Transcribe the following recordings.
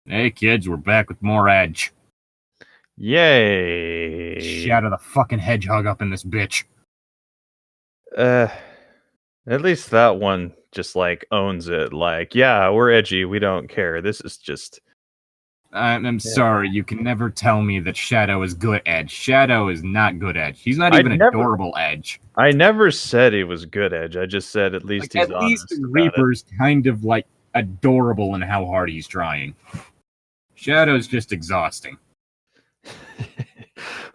Hey kids, we're back with more Edge. Yay! Shadow the fucking hedgehog up in this bitch. At least that one just owns it. Yeah, we're edgy. We don't care. This is just. I'm sorry, you can never tell me that Shadow is good Edge. Shadow is not good Edge. He's not even adorable Edge. I never said he was good Edge. I just said at least he's honest. At least Reaper's kind of adorable in how hard he's trying. Shadow's just exhausting.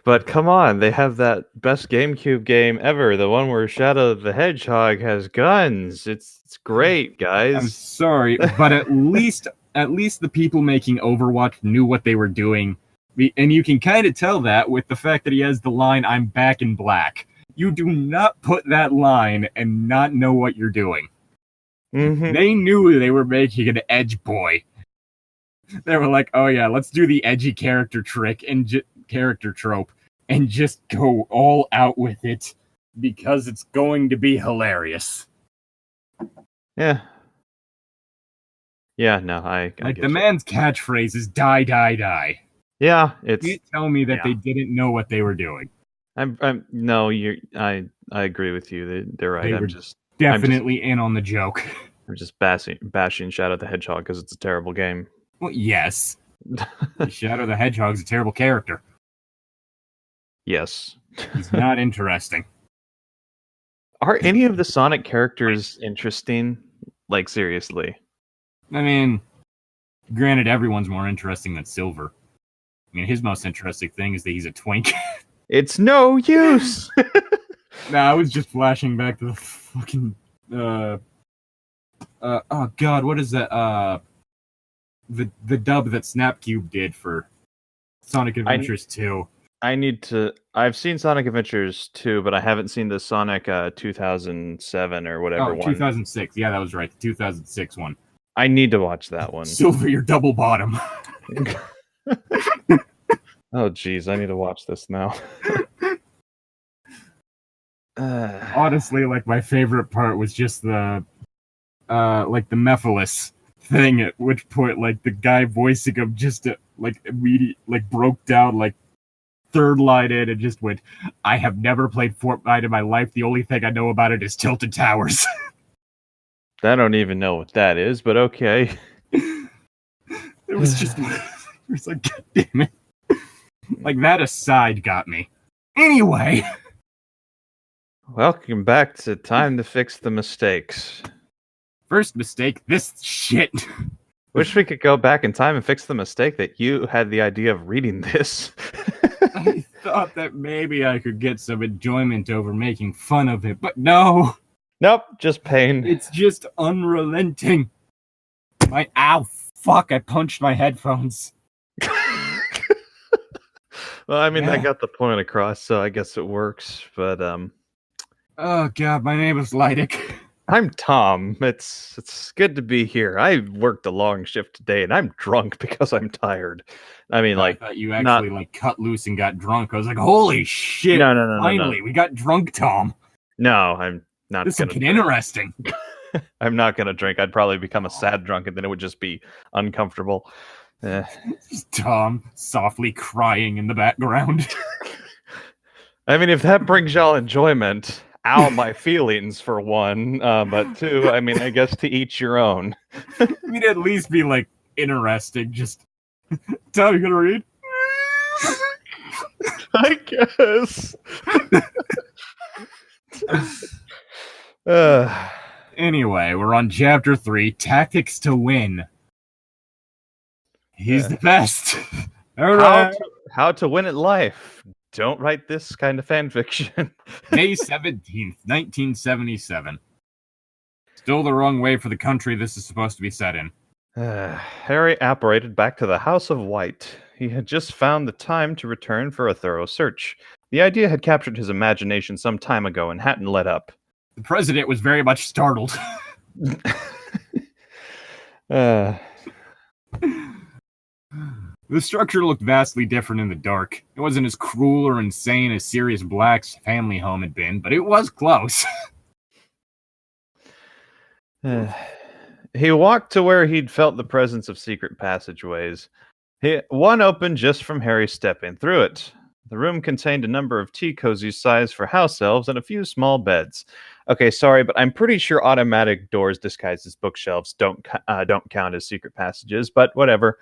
But come on, they have that best GameCube game ever, the one where Shadow the Hedgehog has guns. It's great, guys. I'm sorry, but at least the people making Overwatch knew what they were doing. And you can kind of tell that with the fact that he has the line, "I'm back in black." You do not put that line and not know what you're doing. Mm-hmm. They knew they were making an Edge boy. They were like, oh yeah, let's do the edgy character trick and character trope and just go all out with it because it's going to be hilarious. Yeah. Yeah, no, I the man's catchphrase is "die, die, die." Yeah, it's. You tell me that they didn't know what they were doing. I agree with you. They're right. I'm just definitely in on the joke. I'm just bashing Shadow the Hedgehog because it's a terrible game. Well, yes. Shadow the Hedgehog's a terrible character. Yes. He's not interesting. Are any of the Sonic characters interesting? Seriously. I mean, granted, everyone's more interesting than Silver. I mean, his most interesting thing is that he's a twink. It's no use! I was just flashing back to the fucking... oh god, what is that? The dub that Snapcube did for Sonic Adventures 2. I've seen Sonic Adventures 2, but I haven't seen the Sonic 2007 or whatever one. 2006. Yeah, that was right. The 2006 one. I need to watch that one. Silver, your double bottom. Oh, jeez, I need to watch this now. Honestly, my favorite part was just the Mephiles thing, at which point, the guy voicing him just, immediately, broke down, third line in and just went, "I have never played Fortnite in my life. The only thing I know about it is Tilted Towers." I don't even know what that is, but okay. It was just, it was God damn it. That aside got me. Anyway. Welcome back to Time to Fix the Mistakes. First mistake, this shit. Wish we could go back in time and fix the mistake that you had the idea of reading this. I thought that maybe I could get some enjoyment over making fun of it, but no. Nope, just pain. It's just unrelenting. Ow, fuck, I punched my headphones. Well, I mean, I got the point across, so I guess it works, but, Oh, God, my name is Llytic. I'm Tom. It's good to be here. I worked a long shift today, and I'm drunk because I'm tired. I mean, I thought you actually, cut loose and got drunk. I was like, holy shit. No. Finally, we got drunk, Tom. No, I'm not. This is interesting. I'm not going to drink. I'd probably become a sad drunk, and then it would just be uncomfortable. Tom softly crying in the background. I mean, if that brings y'all enjoyment, my feelings for one, but two, I mean, I guess to each your own. We'd at least be interesting. Just, Tom, you gonna read? I guess. Anyway, we're on chapter 3, Tactics to Win. He's the best. All right. How to win at life. Don't write this kind of fan fiction. May 17th, 1977. Still the wrong way for the country this is supposed to be set in. Harry apparated back to the House of White. He had just found the time to return for a thorough search. The idea had captured his imagination some time ago and hadn't let up. The president was very much startled. The structure looked vastly different in the dark. It wasn't as cruel or insane as Sirius Black's family home had been, but it was close. He walked to where he'd felt the presence of secret passageways. One opened just from Harry stepping through it. The room contained a number of tea cozies sized for house elves and a few small beds. Okay, sorry, but I'm pretty sure automatic doors disguised as bookshelves don't count as secret passages, but whatever.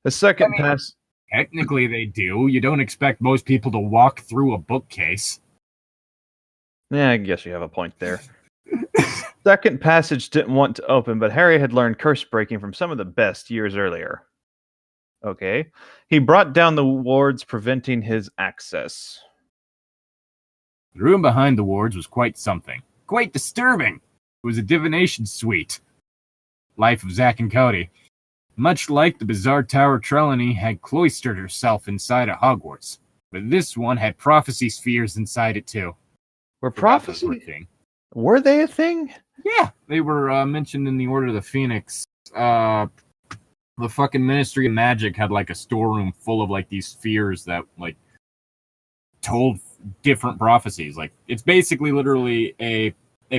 The second pass... Technically they do. You don't expect most people to walk through a bookcase. Yeah, I guess you have a point there. Second passage didn't want to open, but Harry had learned curse breaking from some of the best years earlier. Okay. He brought down the wards, preventing his access. The room behind the wards was quite something. Quite disturbing. It was a divination suite. Life of Zack and Cody. Much like the bizarre Tower Trelawney had cloistered herself inside of Hogwarts. But this one had prophecy spheres inside it too. Were prophecy? Were they a thing? Yeah, they were mentioned in the Order of the Phoenix. The fucking Ministry of Magic had like a storeroom full of like these spheres that like told different prophecies. Like it's basically literally a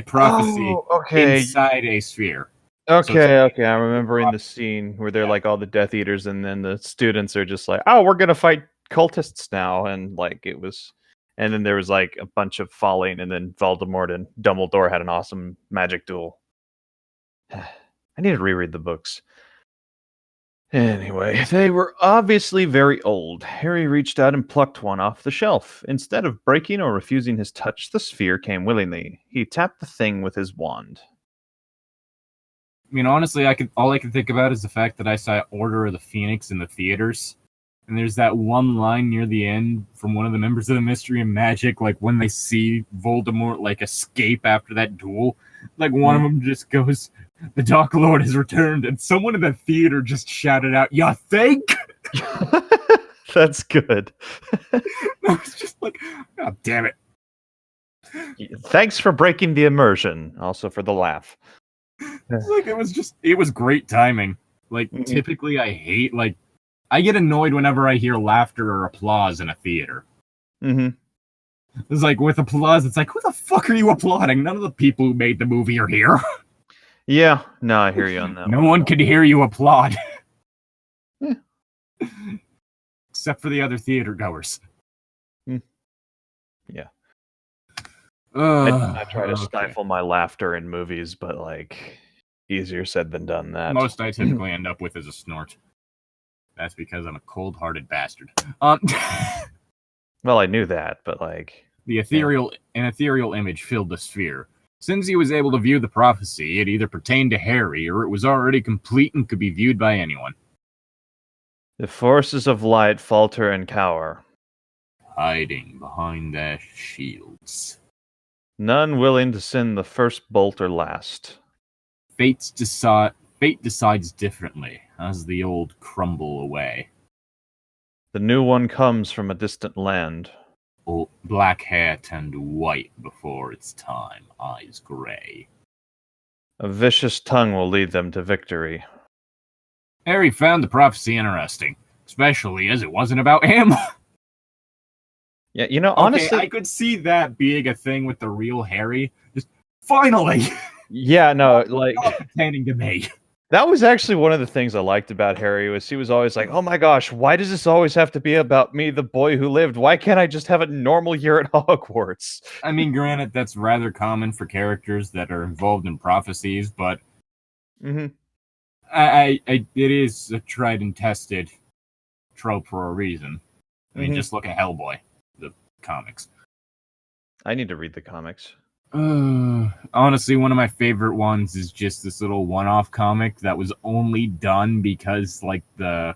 prophecy inside a sphere. Okay, I remember in the scene where they're like all the Death Eaters, and then the students are just like, "Oh, we're gonna fight cultists now," and like it was. And then there was like a bunch of falling, and then Voldemort and Dumbledore had an awesome magic duel. I need to reread the books. Anyway, they were obviously very old. Harry reached out and plucked one off the shelf. Instead of breaking or refusing his touch, the sphere came willingly. He tapped the thing with his wand. I mean, honestly, all I can think about is the fact that I saw Order of the Phoenix in the theaters. And there's that one line near the end from one of the members of the Mystery and Magic, like when they see Voldemort like escape after that duel, like one of them just goes, "The Dark Lord has returned," and someone in the theater just shouted out, "Ya think?" That's good. I was just like, "God damn it!" Thanks for breaking the immersion, also for the laugh. Like it was great timing. Like typically, I get annoyed whenever I hear laughter or applause in a theater. Mm-hmm. It's like, with applause, it's like, who the fuck are you applauding? None of the people who made the movie are here. Yeah, no, I hear you on that. No one could hear you applaud. Yeah. Except for the other theater goers. Yeah. I try to stifle my laughter in movies, but like, easier said than done that. Most I typically end up with is a snort. That's because I'm a cold-hearted bastard. Well, I knew that, but like... An ethereal image filled the sphere. Since he was able to view the prophecy, it either pertained to Harry, or it was already complete and could be viewed by anyone. The forces of light falter and cower, hiding behind their shields. None willing to send the first bolt or last. Fate decides differently, as the old crumble away. The new one comes from a distant land. Oh, black hair turned white before its time, eyes grey. A vicious tongue will lead them to victory. Harry found the prophecy interesting, especially as it wasn't about him. Yeah, you know, honestly... I could see that being a thing with the real Harry. Just, finally! Yeah, no, like... pertaining to me. That was actually one of the things I liked about Harry, was he was always like, oh my gosh, why does this always have to be about me, the boy who lived? Why can't I just have a normal year at Hogwarts? I mean, granted, that's rather common for characters that are involved in prophecies, but it is a tried and tested trope for a reason. I mean, just look at Hellboy, the comics. I need to read the comics. Honestly, one of my favorite ones is just this little one-off comic that was only done because, like, the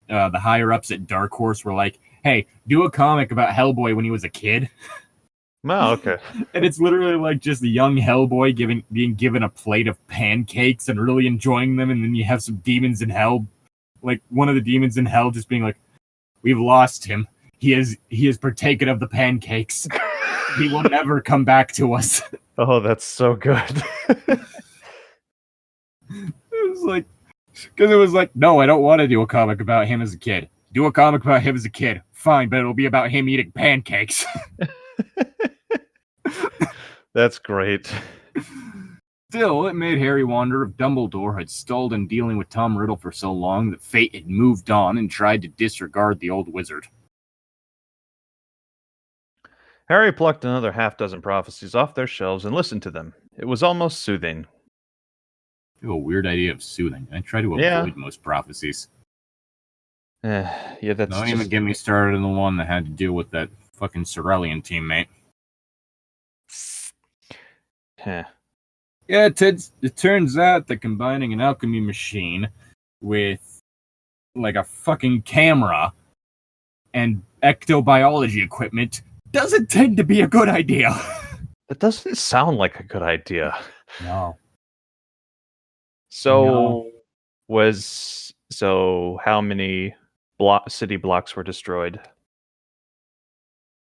higher-ups at Dark Horse were like, hey, do a comic about Hellboy when he was a kid. Oh, okay. And it's literally like just the young Hellboy being given a plate of pancakes and really enjoying them, and then you have some demons in hell, like one of the demons in hell just being like, we've lost him. He is partaken of the pancakes. He will never come back to us. Oh, that's so good. It was like, because it was like, no, I don't want to do a comic about him as a kid. Do a comic about him as a kid. Fine, but it'll be about him eating pancakes. That's great. Still, it made Harry wonder if Dumbledore had stalled in dealing with Tom Riddle for so long that fate had moved on and tried to disregard the old wizard. Harry plucked another half-dozen prophecies off their shelves and listened to them. It was almost soothing. I have a weird idea of soothing. I try to Yeah. avoid most prophecies. Yeah, that's Don't just... even get me started on the one that had to deal with that fucking Cerulean teammate. Heh. Yeah, it turns out that combining an alchemy machine with, like, a fucking camera and ectobiology equipment doesn't tend to be a good idea. That doesn't sound like a good idea. No. So, how many city blocks were destroyed?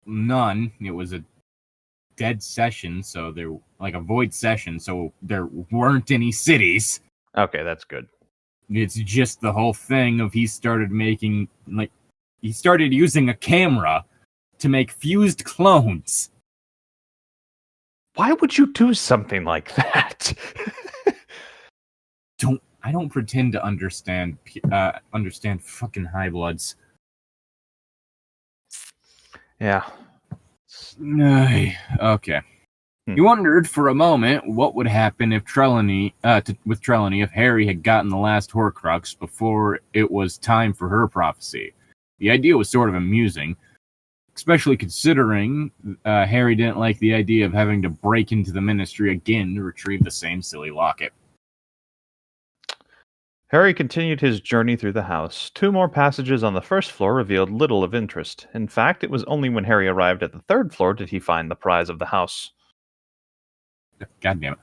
None. It was a dead session, so there, like a void session, so there weren't any cities. Okay, that's good. It's just the whole thing of he started using a camera to make fused clones. Why would you do something like that? I don't pretend to understand fucking high bloods. Yeah. Okay. He wondered for a moment what would happen if Trelawney if Harry had gotten the last Horcrux before it was time for her prophecy. The idea was sort of amusing, especially considering Harry didn't like the idea of having to break into the Ministry again to retrieve the same silly locket. Harry continued his journey through the house. 2 more passages on the first floor revealed little of interest. In fact, it was only when Harry arrived at the 3rd floor did he find the prize of the house. God damn it.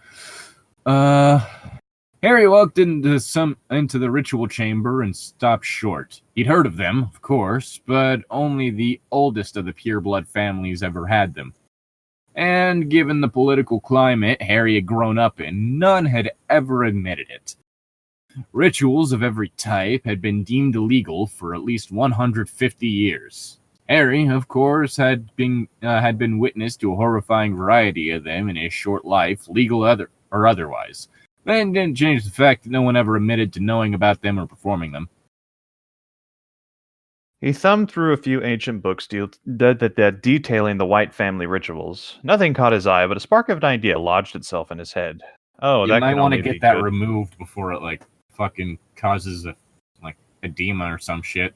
Harry walked into the ritual chamber and stopped short. He'd heard of them, of course, but only the oldest of the pureblood families ever had them. And given the political climate Harry had grown up in, none had ever admitted it. Rituals of every type had been deemed illegal for at least 150 years. Harry, of course, had been witness to a horrifying variety of them in his short life, legal or otherwise. That didn't change the fact that no one ever admitted to knowing about them or performing them. He thumbed through a few ancient books detailing the White family rituals. Nothing caught his eye, but a spark of an idea lodged itself in his head. Oh, You that might can want only to be get that good. removed before it fucking causes edema or some shit.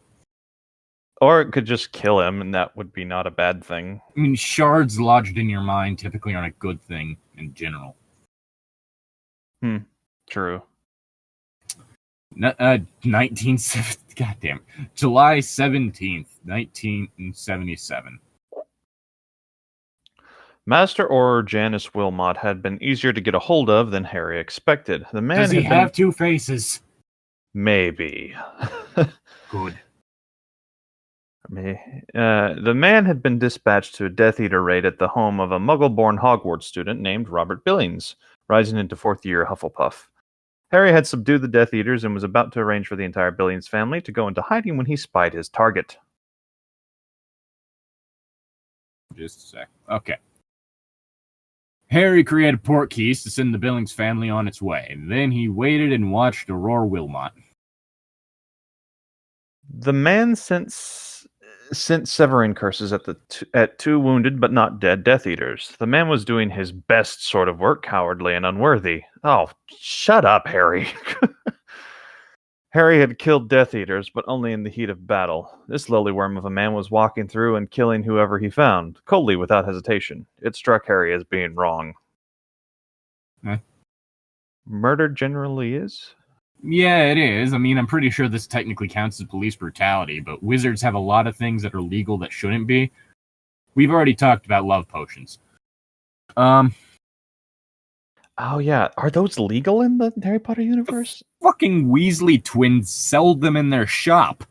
Or it could just kill him, and that would be not a bad thing. I mean, shards lodged in your mind typically aren't a good thing in general. True. July 17th, 1977. Master Auror Janus Wilmot had been easier to get a hold of than Harry expected. The man Does he have 2 faces? Maybe. Good. The man had been dispatched to a Death Eater raid at the home of a Muggle-born Hogwarts student named Robert Billings, rising into 4th year Hufflepuff. Harry had subdued the Death Eaters and was about to arrange for the entire Billings family to go into hiding when he spied his target. Just a sec. Okay. Harry created portkeys to send the Billings family on its way. Then he waited and watched Aurora Wilmot. The man sent severing curses at 2 wounded but not dead Death Eaters. The man was doing his best sort of work, cowardly and unworthy. Oh, shut up, Harry. Harry had killed Death Eaters, but only in the heat of battle. This lowly worm of a man was walking through and killing whoever he found, coldly without hesitation. It struck Harry as being wrong. Murder generally is? Yeah, it is. I mean, I'm pretty sure this technically counts as police brutality, but wizards have a lot of things that are legal that shouldn't be. We've already talked about love potions. Oh yeah, are those legal in the Harry Potter universe? Fucking Weasley twins sell them in their shop.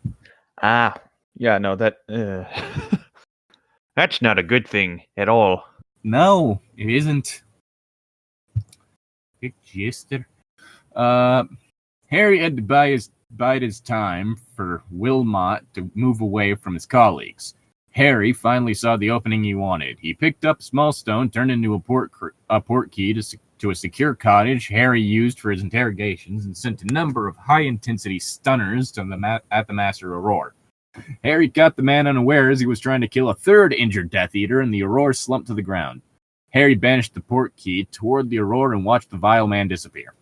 Ah, yeah, no, that... That's not a good thing at all. No, it isn't. It just... Harry had to bide his time for Wilmot to move away from his colleagues. Harry finally saw the opening he wanted. He picked up a small stone, turned into a port key to to a secure cottage Harry used for his interrogations and sent a number of high-intensity stunners to at the Master Aurora. Harry caught the man unaware as he was trying to kill a third injured Death Eater, and the Aurora slumped to the ground. Harry banished the portkey toward the Aurora and watched the vile man disappear.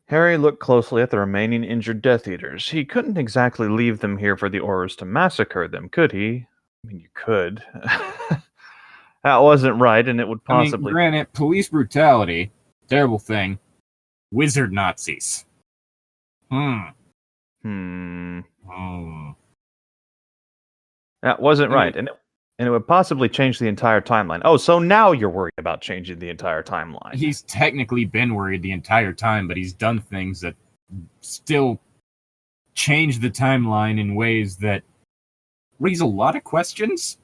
Harry looked closely at the remaining injured Death Eaters. He couldn't exactly leave them here for the Aurors to massacre them, could he? I mean, you could. That wasn't right, and it would possibly... granted, police brutality, terrible thing. Wizard Nazis. That wasn't right, and it would possibly change the entire timeline. Oh, so now you're worried about changing the entire timeline. He's technically been worried the entire time, but he's done things that still change the timeline in ways that raise a lot of questions.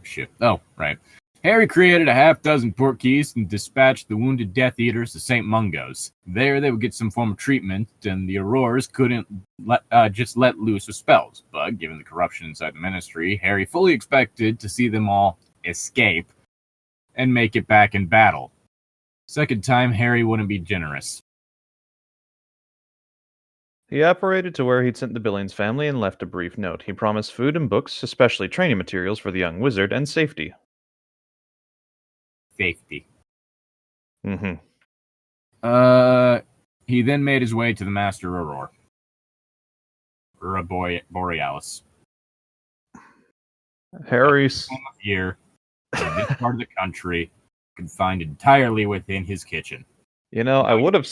Shit. Oh, right. Harry created a half-dozen portkeys and dispatched the wounded Death Eaters to St. Mungo's. There, they would get some form of treatment, and the Auroras couldn't just let loose with spells. But given the corruption inside the Ministry, Harry fully expected to see them all escape and make it back in battle. Second time, Harry wouldn't be generous. He apparated to where he'd sent the Billings family and left a brief note. He promised food and books, especially training materials for the young wizard, and safety. Safety. He then made his way to the Master Aurora. Borealis. Harry's time of year in this part of the country, confined entirely within his kitchen. You know, I would have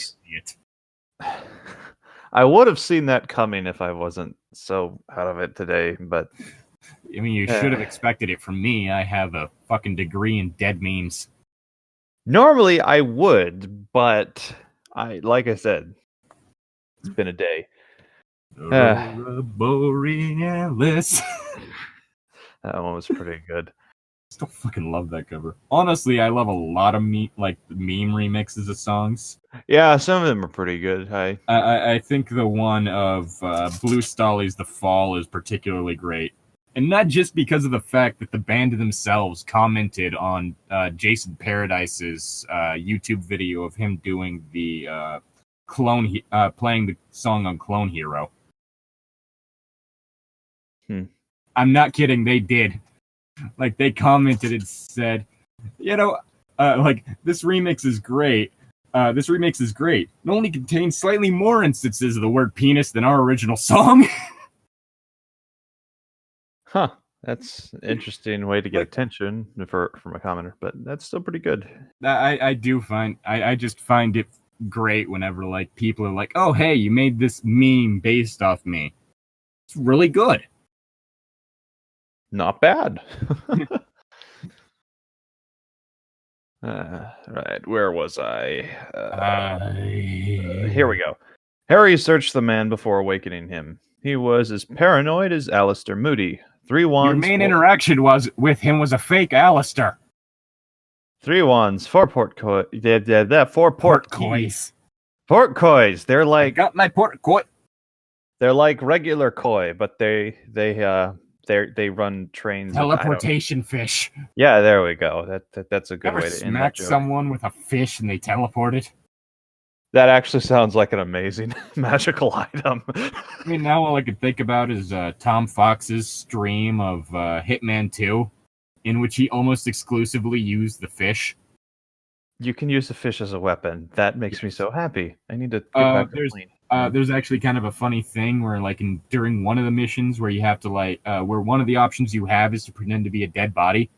seen that coming if I wasn't so out of it today, but I mean, you should have expected it from me. I have a fucking degree in dead memes. Normally I would, but like I said, it's been a day. Borealis. That one was pretty good. Still fucking love that cover. Honestly, I love a lot of meme remixes of songs. Yeah, some of them are pretty good. I think the one of Blue Stolly's The Fall is particularly great. And not just because of the fact that the band themselves commented on Jason Paradise's YouTube video of him doing the playing the song on Clone Hero. I'm not kidding, they did. Like, they commented and said, you know, this remix is great. This remix is great. It only contains slightly more instances of the word penis than our original song. Huh. That's an interesting way to get attention from a commenter, but that's still pretty good. I just find it great whenever, like, people are like, oh, hey, you made this meme based off me. It's really good. Not bad. Right, where was I? Here we go. Harry searched the man before awakening him. He was as paranoid as Alistair Moody. 3 wands. Your main interaction with him was a fake Alistair. 3 wands, 4 portcoys. That 4 portcoys. Portcoys. They're like, I got my portcoy. They're like regular koi, but they run trains. Teleportation fish. Yeah, there we go. That's a good way to smack someone with a fish and they teleported. That actually sounds like an amazing magical item. I mean, now all I can think about is Tom Fox's stream of Hitman 2, in which he almost exclusively used the fish. You can use the fish as a weapon. That makes me so happy. I need to get back to clean. There's actually kind of a funny thing where, like, during one of the missions where you have to, like, where one of the options you have is to pretend to be a dead body.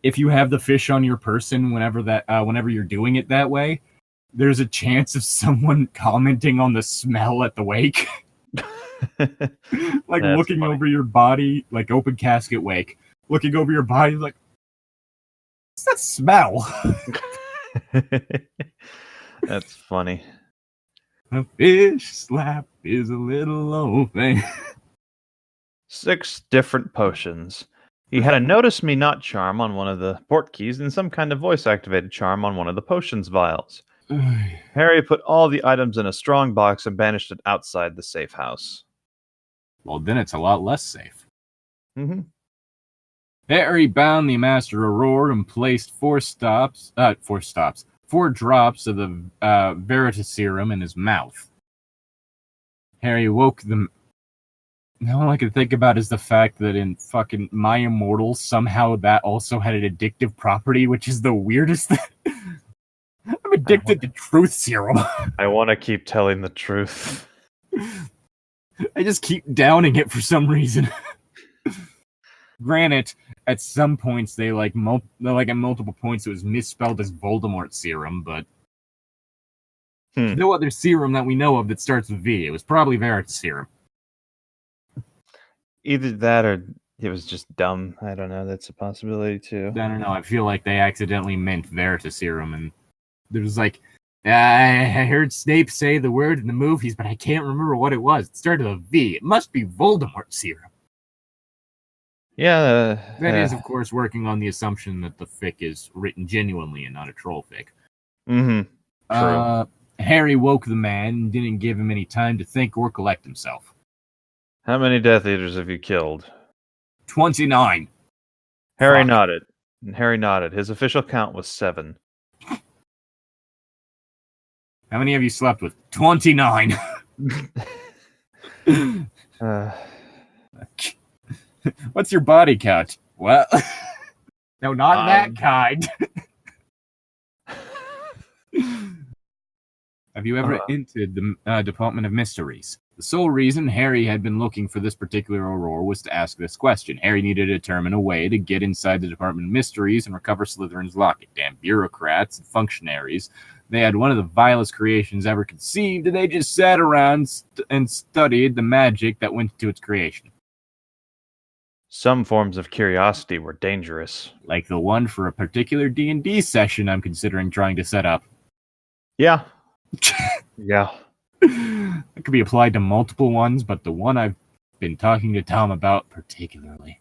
If you have the fish on your person whenever you're doing it that way, there's a chance of someone commenting on the smell at the wake. Like, that's looking funny. Over your body, like open casket wake, looking over your body like, what's that smell? That's funny. A fish slap is a little old thing. 6 different potions. He had a Notice Me Not charm on one of the portkeys and some kind of voice-activated charm on one of the potions vials. Harry put all the items in a strong box and banished it outside the safe house. Well, then it's a lot less safe. Mm-hmm. Harry bound the Master Aurora and placed 4 drops of the Veritaserum in his mouth. Harry woke them. Now all I can think about is the fact that in fucking My Immortal, somehow that also had an addictive property, which is the weirdest thing. I'm addicted to truth serum. I want to keep telling the truth. I just keep downing it for some reason. Granted, at some points at multiple points it was misspelled as Voldemort serum, but no other serum that we know of that starts with V. It was probably Veritaserum. Either that or it was just dumb. I don't know. That's a possibility too. I don't know. I feel like they accidentally meant Veritaserum, and there was like, I heard Snape say the word in the movies, but I can't remember what it was. It started with a V. It must be Voldemort serum. Yeah. That is, of course, working on the assumption that the fic is written genuinely and not a troll fic. Mm-hmm. True. Harry woke the man and didn't give him any time to think or collect himself. How many Death Eaters have you killed? 29. Harry nodded. His official count was 7. How many have you slept with? 29. What's your body count? Well, no, not that kind. Have you ever entered the Department of Mysteries? The sole reason Harry had been looking for this particular Aurora was to ask this question. Harry needed to determine a way to get inside the Department of Mysteries and recover Slytherin's locket. Damn bureaucrats and functionaries. They had one of the vilest creations ever conceived, and they just sat around and studied the magic that went into its creation. Some forms of curiosity were dangerous. Like the one for a particular D&D session I'm considering trying to set up. Yeah. Yeah. It could be applied to multiple ones, but the one I've been talking to Tom about particularly.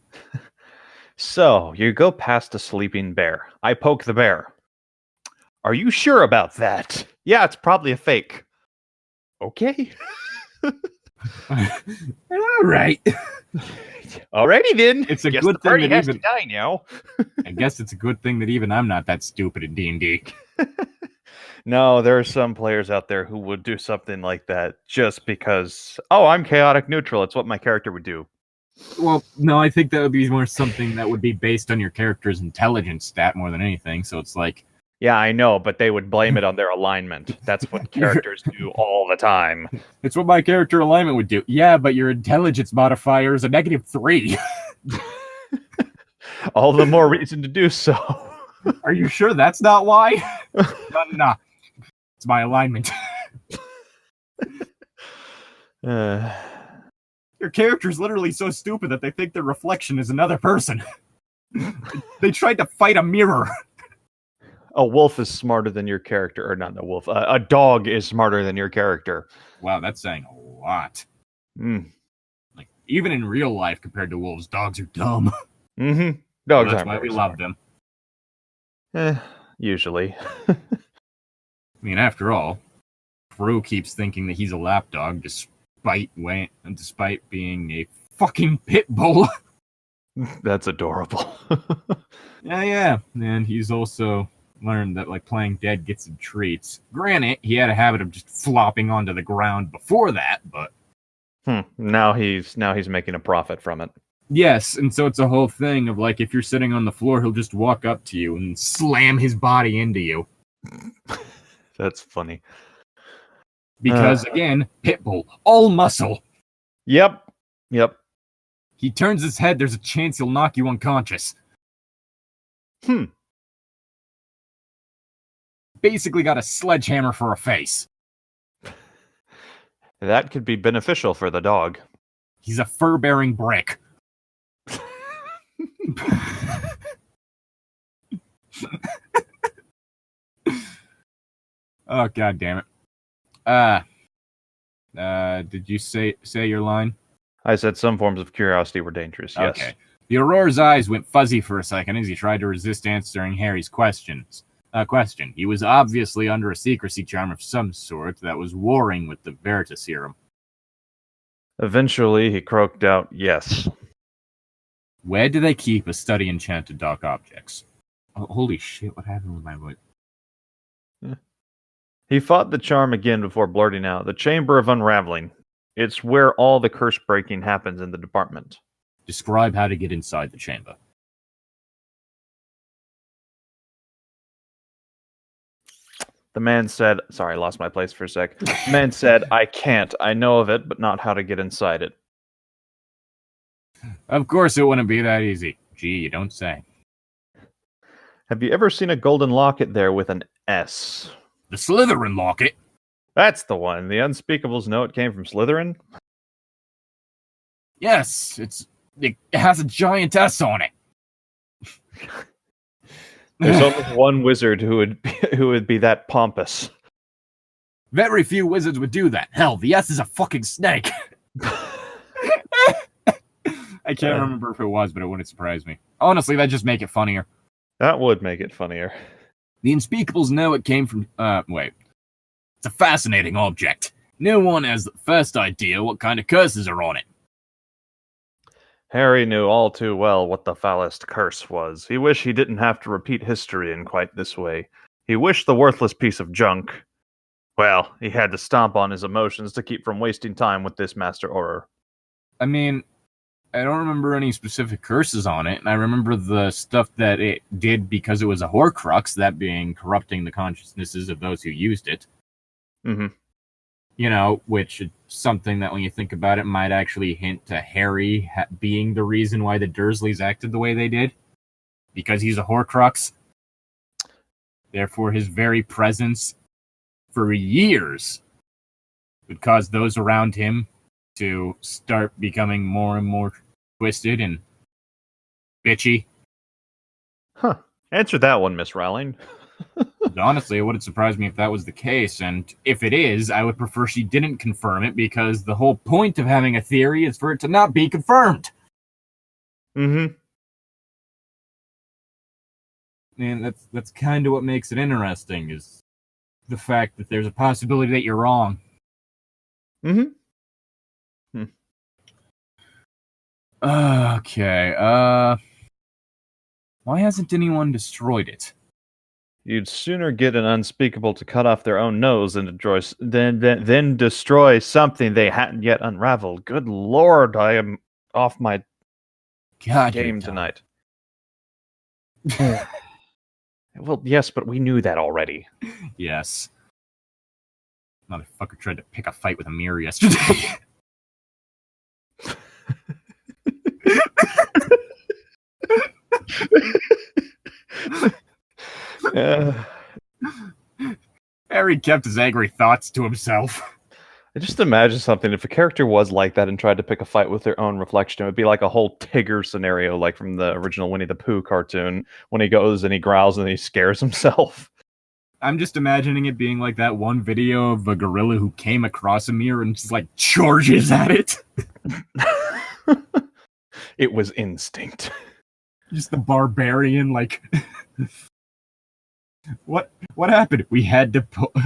So, you go past a sleeping bear. I poke the bear. Are you sure about that? Yeah, it's probably a fake. Okay. All right. Alrighty then. It's a good thing that even die now. I guess it's a good thing that even I'm not that stupid in D&D. No, there are some players out there who would do something like that just because, I'm chaotic neutral. It's what my character would do. Well, no, I think that would be more something that would be based on your character's intelligence stat more than anything. So it's like... Yeah, I know, but they would blame it on their alignment. That's what characters do all the time. It's what my character alignment would do. Yeah, but your intelligence modifier is a -3. All the more reason to do so. Are you sure that's not why? No. It's my alignment. Your character's literally so stupid that they think their reflection is another person. They tried to fight a mirror. A wolf is smarter than your character, or not a wolf. A dog is smarter than your character. Wow, that's saying a lot. Like even in real life, compared to wolves, dogs are dumb. Mm-hmm. Dogs that's why we love them. Usually. I mean, after all, Prue keeps thinking that he's a lapdog, despite being a fucking pit bull. That's adorable. Yeah. And he's also learned that like playing dead gets him treats. Granted, he had a habit of just flopping onto the ground before that, but now he's making a profit from it. Yes, and so it's a whole thing of like if you're sitting on the floor, he'll just walk up to you and slam his body into you. That's funny. Because again, Pitbull, all muscle. Yep. He turns his head, there's a chance he'll knock you unconscious. Basically got a sledgehammer for a face. That could be beneficial for the dog. He's a fur-bearing brick. Oh, god damn it. Did you say your line? I said some forms of curiosity were dangerous, yes. Okay. The Aurora's eyes went fuzzy for a second as he tried to resist answering Harry's questions. Question. He was obviously under a secrecy charm of some sort that was warring with the Veritas serum. Eventually, he croaked out, yes. Where do they keep a study enchanted dark objects? Oh, holy shit, what happened with my voice? He fought the charm again before blurting out, the Chamber of Unraveling. It's where all the curse breaking happens in the department. Describe how to get inside the chamber. The man said, sorry, I lost my place for a sec. The man said, I can't. I know of it, but not how to get inside it. Of course it wouldn't be that easy. Gee, you don't say. Have you ever seen a golden locket there with an S? The Slytherin locket? That's the one. The Unspeakables know it came from Slytherin? Yes, it has a giant S on it. There's only one wizard who would be that pompous. Very few wizards would do that. Hell, the S is a fucking snake. I can't remember if it was, but it wouldn't surprise me. Honestly, that'd just make it funnier. That would make it funnier. The Unspeakables know it came from... wait. It's a fascinating object. No one has the first idea what kind of curses are on it. Harry knew all too well what the foulest curse was. He wished he didn't have to repeat history in quite this way. He wished the worthless piece of junk... Well, he had to stomp on his emotions to keep from wasting time with this Master Auror. I mean, I don't remember any specific curses on it, and I remember the stuff that it did because it was a Horcrux, that being corrupting the consciousnesses of those who used it. Mm-hmm. You know, which is something that when you think about it might actually hint to Harry being the reason why the Dursleys acted the way they did. Because he's a Horcrux. Therefore, his very presence for years would cause those around him to start becoming more and more twisted and bitchy. Huh. Answer that one, Miss Rowling. Honestly, it wouldn't surprise me if that was the case, and if it is, I would prefer she didn't confirm it, because the whole point of having a theory is for it to not be confirmed. Mm-hmm. And that's kind of what makes it interesting, is the fact that there's a possibility that you're wrong. Mm-hmm. Okay, why hasn't anyone destroyed it? You'd sooner get an unspeakable to cut off their own nose than destroy something they hadn't yet unraveled. Good Lord, I am off my game tonight. Well, yes, but we knew that already. Yes. Motherfucker tried to pick a fight with a mirror yesterday. Harry kept his angry thoughts to himself. I just imagine something. If a character was like that and tried to pick a fight with their own reflection, it would be like a whole Tigger scenario, like from the original Winnie the Pooh cartoon, when he goes and he growls and he scares himself. I'm just imagining it being like that one video of a gorilla who came across a mirror and just like charges at it. It was instinct. Just the barbarian, like... What happened? We had to pull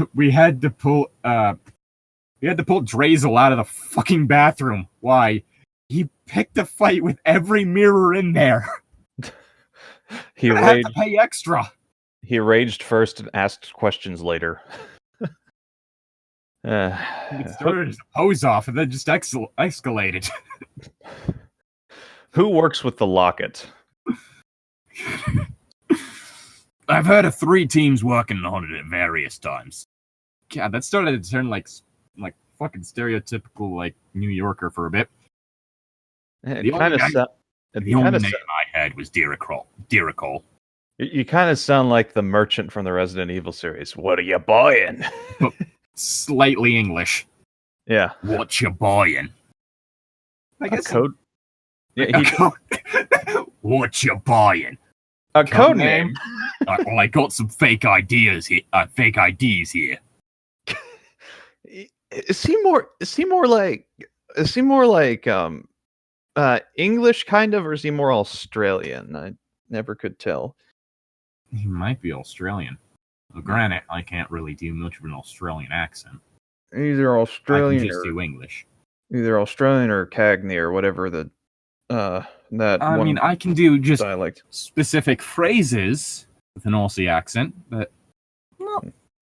Drazel out of the fucking bathroom. Why? He picked a fight with every mirror in there. He had to pay extra. He raged first and asked questions later. It started as a pose off and then just escalated. Who works with the locket? I've heard of 3 teams working on it at various times. God, that started to turn like fucking stereotypical like New Yorker for a bit. The only name I had was Diracol. You kind of sound like the merchant from the Resident Evil series. What are you buying? But slightly English. Yeah. What you buying? I guess code. What you buying? A code name. Well, I got some fake ideas here. Fake IDs here. Is he more like English kind of, or is he more Australian? I never could tell. He might be Australian. Well, granted, I can't really do much of an Australian accent. Either I Australian can just do English. either Australian or Cagney or whatever the that I one mean, I can do just dialect. specific phrases with an Aussie accent, but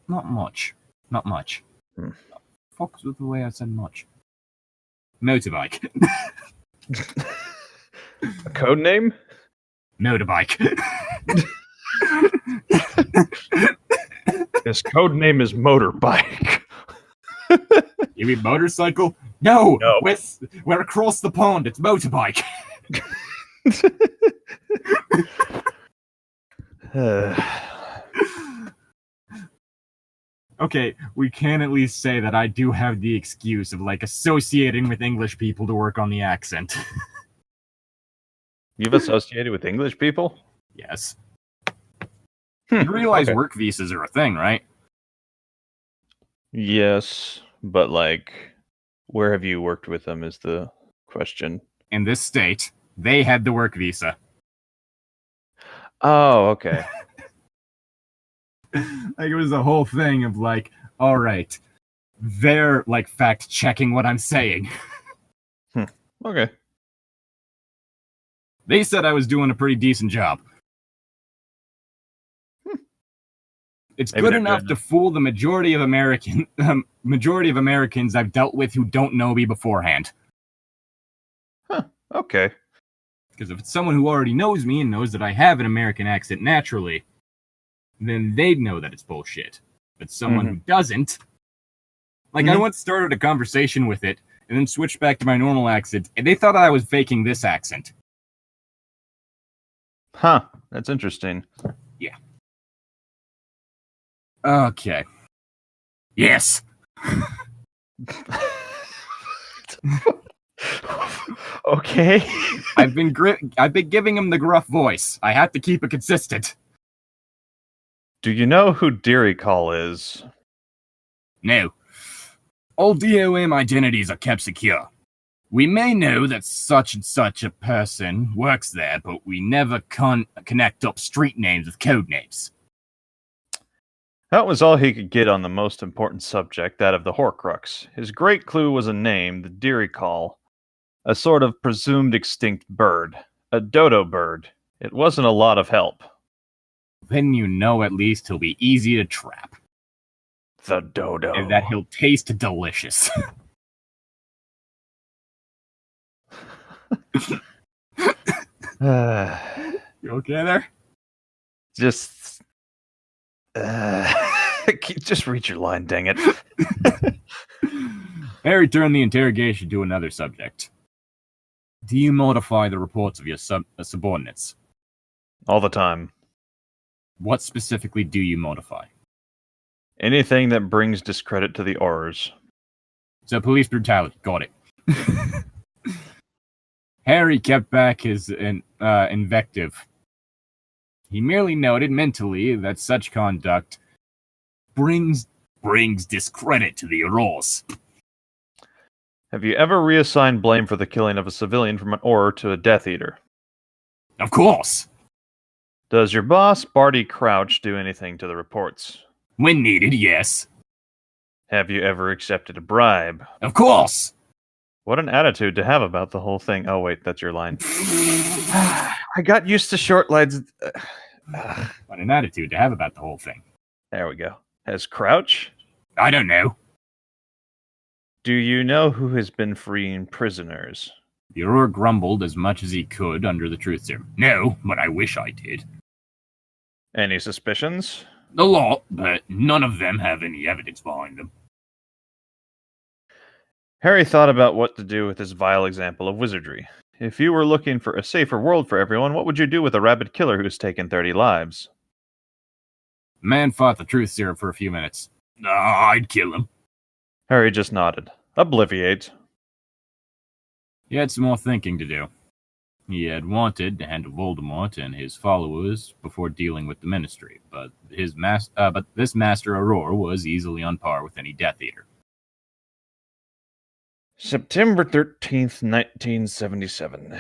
not much. Not much. Fuck with the way I said much. Motorbike. A code name? Motorbike. His code name is Motorbike. You mean motorcycle? No, No. We're across the pond. It's motorbike. Okay, we can at least say that I do have the excuse of, like, associating with English people to work on the accent. You've associated with English people? Yes. You realize Okay. work visas are a thing, right? Yes, but like, where have you worked with them is the question. In this state, they had the work visa. Oh, okay. Like, it was the whole thing of, like, all right, they're, like, fact-checking what I'm saying. Okay. They said I was doing a pretty decent job. It's Maybe good they're enough good to fool the majority of Americans I've dealt with who don't know me beforehand. Okay. Because if it's someone who already knows me and knows that I have an American accent naturally, then they'd know that it's bullshit. But someone who doesn't, like, I once started a conversation with it and then switched back to my normal accent, and they thought I was faking this accent. Huh. That's interesting. Yeah. Okay. Yes. Okay. I've been giving him the gruff voice. I have to keep it consistent. Do you know who Deary Call is? No. All DOM identities are kept secure. We may know that such and such a person works there, but we never connect up street names with code names. That was all he could get on the most important subject, that of the Horcrux. His great clue was a name, the Deary Call, a sort of presumed extinct bird, a dodo bird. It wasn't a lot of help. Then you know at least he'll be easy to trap. The dodo. And that he'll taste delicious. You okay there? Just read your line, dang it. Harry turned the interrogation to another subject. Do you modify the reports of your subordinates? All the time. What specifically do you modify? Anything that brings discredit to the Aurors. So police brutality, got it. Harry kept back his invective. He merely noted mentally that such conduct brings discredit to the Aurors. Have you ever reassigned blame for the killing of a civilian from an Auror to a Death Eater? Of course. Does your boss, Barty Crouch, do anything to the reports? When needed, yes. Have you ever accepted a bribe? Of course. What an attitude to have about the whole thing. Oh, wait, that's your line. I got used to short lines. What an attitude to have about the whole thing. There we go. Has Crouch? I don't know. Do you know who has been freeing prisoners? The Auror grumbled as much as he could under the truth serum. No, but I wish I did. Any suspicions? A lot, but none of them have any evidence behind them. Harry thought about what to do with this vile example of wizardry. If you were looking for a safer world for everyone, what would you do with a rabid killer who's taken 30 lives? The man fought the truth serum for a few minutes. I'd kill him. Harry just nodded. Obliviate. He had some more thinking to do. He had wanted to handle Voldemort and his followers before dealing with the Ministry, but this Master Auror was easily on par with any Death Eater. September 13th, 1977.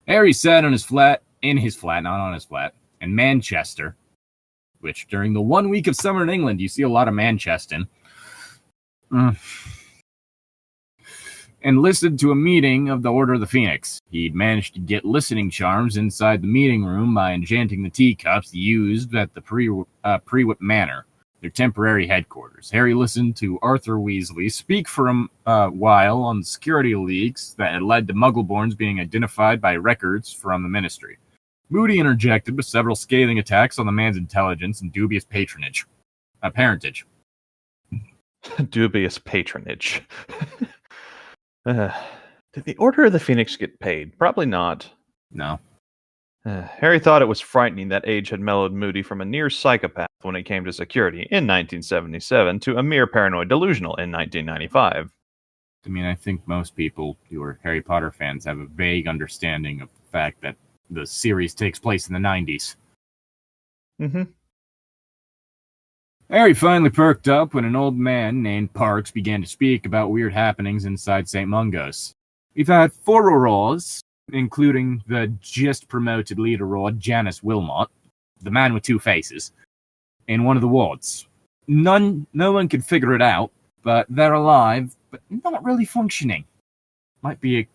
Harry sat in his flat, not on his flat, in Manchester, which during the 1 week of summer in England, you see a lot of Manchester. And listened to a meeting of the Order of the Phoenix. He'd managed to get listening charms inside the meeting room by enchanting the teacups used at the Prewitt Manor, their temporary headquarters. Harry listened to Arthur Weasley speak for a while on the security leaks that had led to Muggleborns being identified by records from the Ministry. Moody interjected with several scathing attacks on the man's intelligence and dubious parentage. Dubious patronage. Did the Order of the Phoenix get paid? Probably not. No. Harry thought it was frightening that age had mellowed Moody from a near psychopath when it came to security in 1977 to a mere paranoid delusional in 1995. I mean, I think most people who are Harry Potter fans have a vague understanding of the fact that the series takes place in the 90s. Mm-hmm. Harry finally perked up when an old man named Parks began to speak about weird happenings inside St. Mungo's. We've had 4 Aurors, including the just-promoted lead Auror, Janice Wilmot, the man with 2 faces, in one of the wards. No one can figure it out, but they're alive, but not really functioning. It might be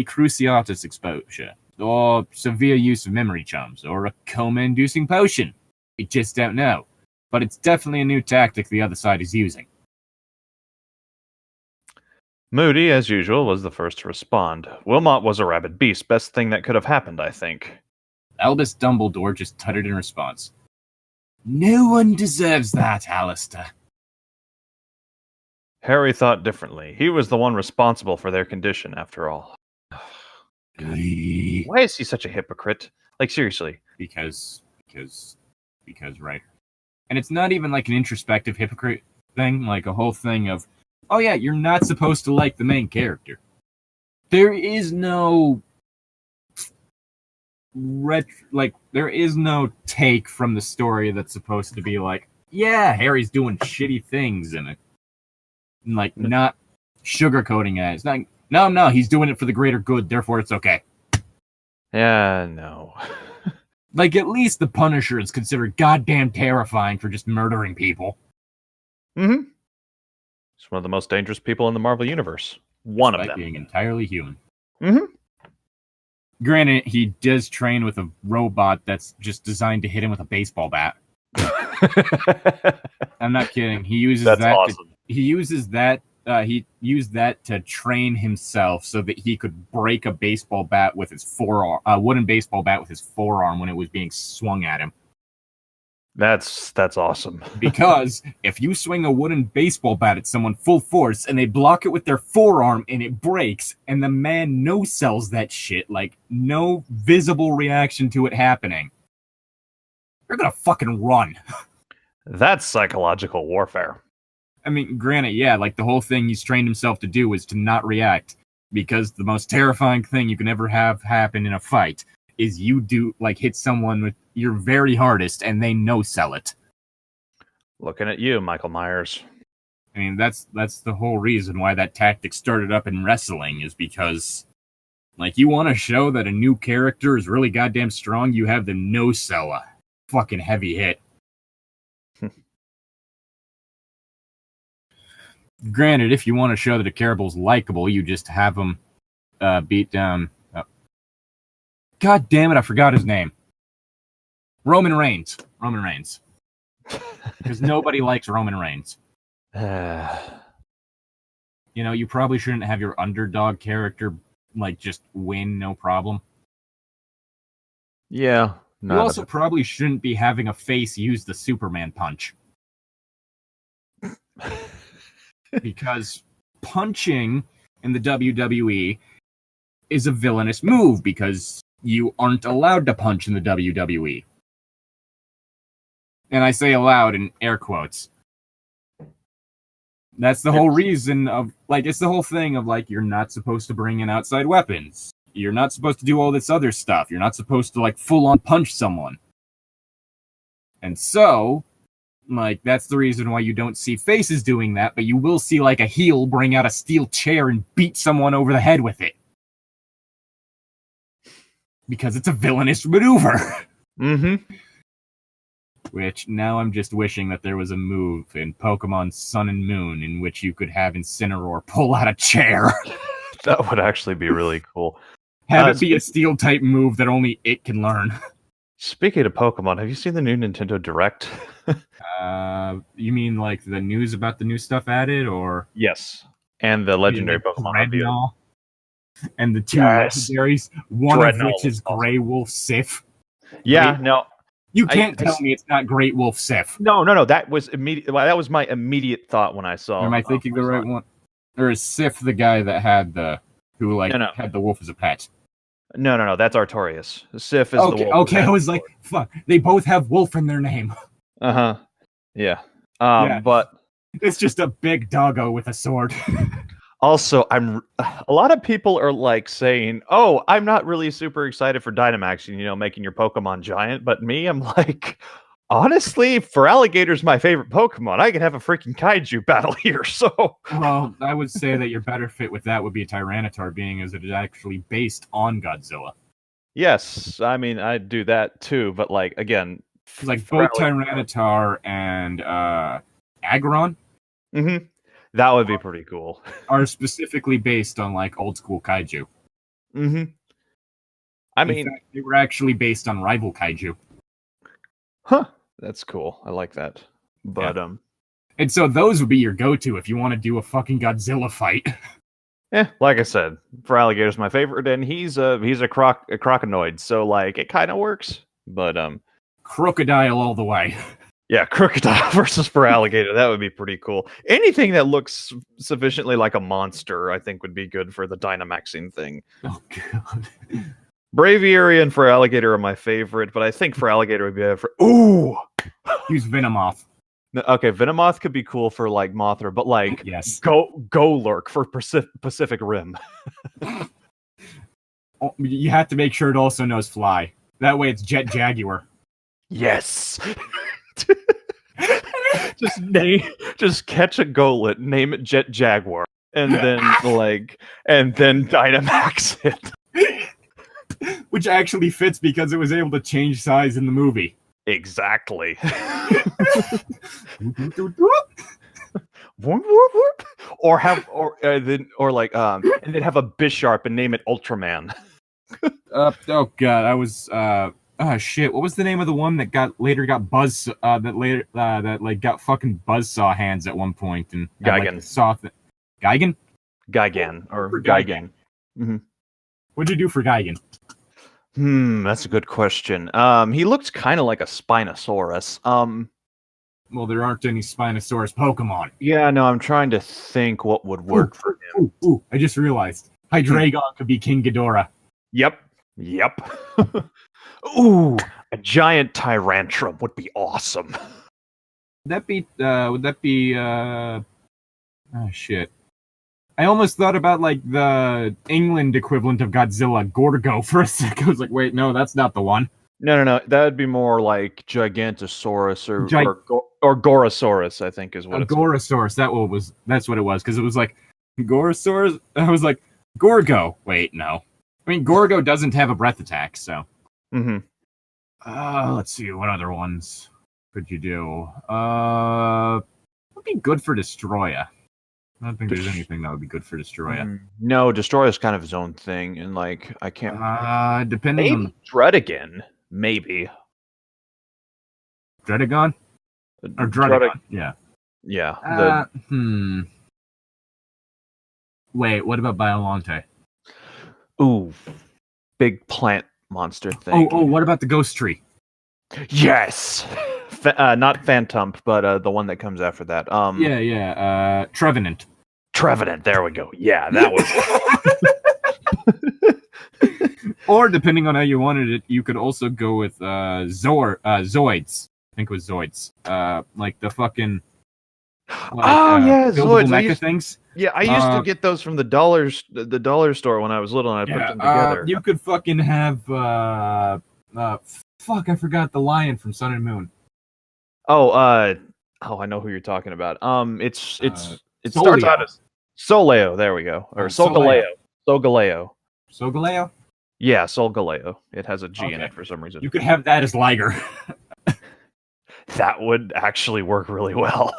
cruciatus exposure, or severe use of memory charms, or a coma-inducing potion. We just don't know. But it's definitely a new tactic the other side is using. Moody, as usual, was the first to respond. Wilmot was a rabid beast. Best thing that could have happened, I think. Albus Dumbledore just tutted in response. No one deserves that, Alistair. Harry thought differently. He was the one responsible for their condition, after all. Why is he such a hypocrite? Like, seriously. Because, right. And it's not even like an introspective hypocrite thing, like a whole thing of, oh yeah, you're not supposed to like the main character. There is no there is no take from the story that's supposed to be like, yeah, Harry's doing shitty things in it. And like, not sugarcoating it. It's not, no, he's doing it for the greater good, therefore it's okay. Yeah, no. Like, at least the Punisher is considered goddamn terrifying for just murdering people. Mm-hmm. He's one of the most dangerous people in the Marvel Universe. One of them. Being entirely human. Mm-hmm. Granted, he does train with a robot that's just designed to hit him with a baseball bat. I'm not kidding. He uses that's that. Awesome. He used that to train himself so that he could break a baseball bat with his forearm, wooden baseball bat with his forearm when it was being swung at him. That's awesome. Because if you swing a wooden baseball bat at someone full force and they block it with their forearm and it breaks, and the man no-sells that shit, like no visible reaction to it happening, you're gonna fucking run. That's psychological warfare. I mean, granted, yeah, like the whole thing he's trained himself to do is to not react, because the most terrifying thing you can ever have happen in a fight is you hit someone with your very hardest and they no-sell it. Looking at you, Michael Myers. I mean, that's the whole reason why that tactic started up in wrestling, is because, like, you want to show that a new character is really goddamn strong, you have them no-sell a fucking heavy hit. Granted, if you want to show that a character's likable, you just have him beat down. God damn it, I forgot his name. Roman Reigns. Because nobody likes Roman Reigns. You know, you probably shouldn't have your underdog character, like, just win, no problem. Yeah. You also probably shouldn't be having a face use the Superman punch. Because punching in the WWE is a villainous move, because you aren't allowed to punch in the WWE. And I say allowed in air quotes. That's the whole reason of, like, it's the whole thing of, like, you're not supposed to bring in outside weapons. You're not supposed to do all this other stuff. You're not supposed to, like, full-on punch someone. And so, like, that's the reason why you don't see faces doing that, but you will see, like, a heel bring out a steel chair and beat someone over the head with it. Because it's a villainous maneuver. Mm-hmm. Which now I'm just wishing that there was a move in Pokemon Sun and Moon in which you could have Incineroar pull out a chair. That would actually be really cool. Have it be a steel type move that only it can learn. Speaking of Pokemon, have you seen the new Nintendo Direct? You mean like the news about the new stuff added, or Yes. And the legendary Pokemon reveal. And the two legendaries, one Dreadnought of which is Grey Wolf Sif. Yeah, no. You can't tell me it's not Great Wolf Sif. No. That was immediate. Well, that was my immediate thought when I saw. Am I thinking the right one? Or is Sif the guy that had had the wolf as a pet? No. That's Artorias. Sif is the wolf. Okay, I was like, fuck. They both have wolf in their name. Yeah. Yeah. But it's just a big doggo with a sword. Also, a lot of people are like saying, "Oh, I'm not really super excited for Dynamax, making your Pokemon giant." But me, I'm like, honestly, Feraligator's my favorite Pokemon. I can have a freaking kaiju battle here. So, well, I would say that your better fit with that would be a Tyranitar, being as it is actually based on Godzilla. Yes, I mean I'd do that too, but like again, like both Tyranitar and Aggron. Mm-hmm. That would be pretty cool. Are specifically based on like old school kaiju. Mm-hmm. I mean, in fact, they were actually based on rival kaiju. Huh. That's cool. I like that. But and so those would be your go-to if you want to do a fucking Godzilla fight. Like I said, Feraligator's my favorite, and he's a crocodile, so like it kind of works. But crocodile all the way. Yeah, Crocodile versus Feraligator. That would be pretty cool. Anything that looks sufficiently like a monster, I think, would be good for the Dynamaxing thing. Oh, God. Braviary and Feraligator are my favorite, but I think Feraligator would be better for... Ooh! Use Venomoth. Okay, Venomoth could be cool for, like, Mothra, but, like, yes. Golurk for Pacific Rim. You have to make sure it also knows Fly. That way it's Jet Jaguar. Yes! just catch a Golett, name it Jet Jaguar, and then Dynamax it. Which actually fits because it was able to change size in the movie. Exactly. And then have a Bisharp and name it Ultraman. Oh god, I was shit. What was the name of the one that later got buzz? That got fucking buzzsaw hands at one point and Gigan. Gigan. Gigan or Gigan. Mm-hmm. What'd you do for Gigan? That's a good question. He looks kind of like a Spinosaurus. Well, there aren't any Spinosaurus Pokemon. Yeah, no, I'm trying to think what would work for him. Ooh, I just realized. Hydreigon could be King Ghidorah. Yep. Ooh, a giant Tyrantrum would be awesome. Would that be oh shit. I almost thought about like the England equivalent of Godzilla, Gorgo, for a second. I was like, wait, no, that's not the one. No. That would be more like Gigantosaurus or Gorosaurus, I think is what it's Gorosaurus, that's what it was, because it was like Gorosaurus. I was like, Gorgo. Wait, no. I mean, Gorgo doesn't have a breath attack, so. Mm-hmm. Let's see, what other ones could you do? Would be good for Destroya. I don't think there's anything that would be good for Destroya. No, Destroya is kind of his own thing, and like I can't. Depending on Dredigan, maybe. Dredigon or Dredigon, yeah. Wait, what about Biolante? Ooh, big plant monster thing. Oh, what about the Ghost Tree? Yes. Not Phantump, but the one that comes after that. Trevenant. Trevenant, there we go. Yeah, that was. Or depending on how you wanted it, you could also go with Zoids. I think it was Zoids. Like the fucking. Zoids. Mecha things. Yeah, I used to get those from the dollar store when I was little, and I put them together. You could fucking have. Fuck, I forgot the lion from Sun and Moon. I know who you're talking about. It Soleo. starts out as Soleo. There we go, or Solgaleo. Solgaleo. Yeah, Solgaleo. It has a G in it for some reason. You could have that as Liger. That would actually work really well.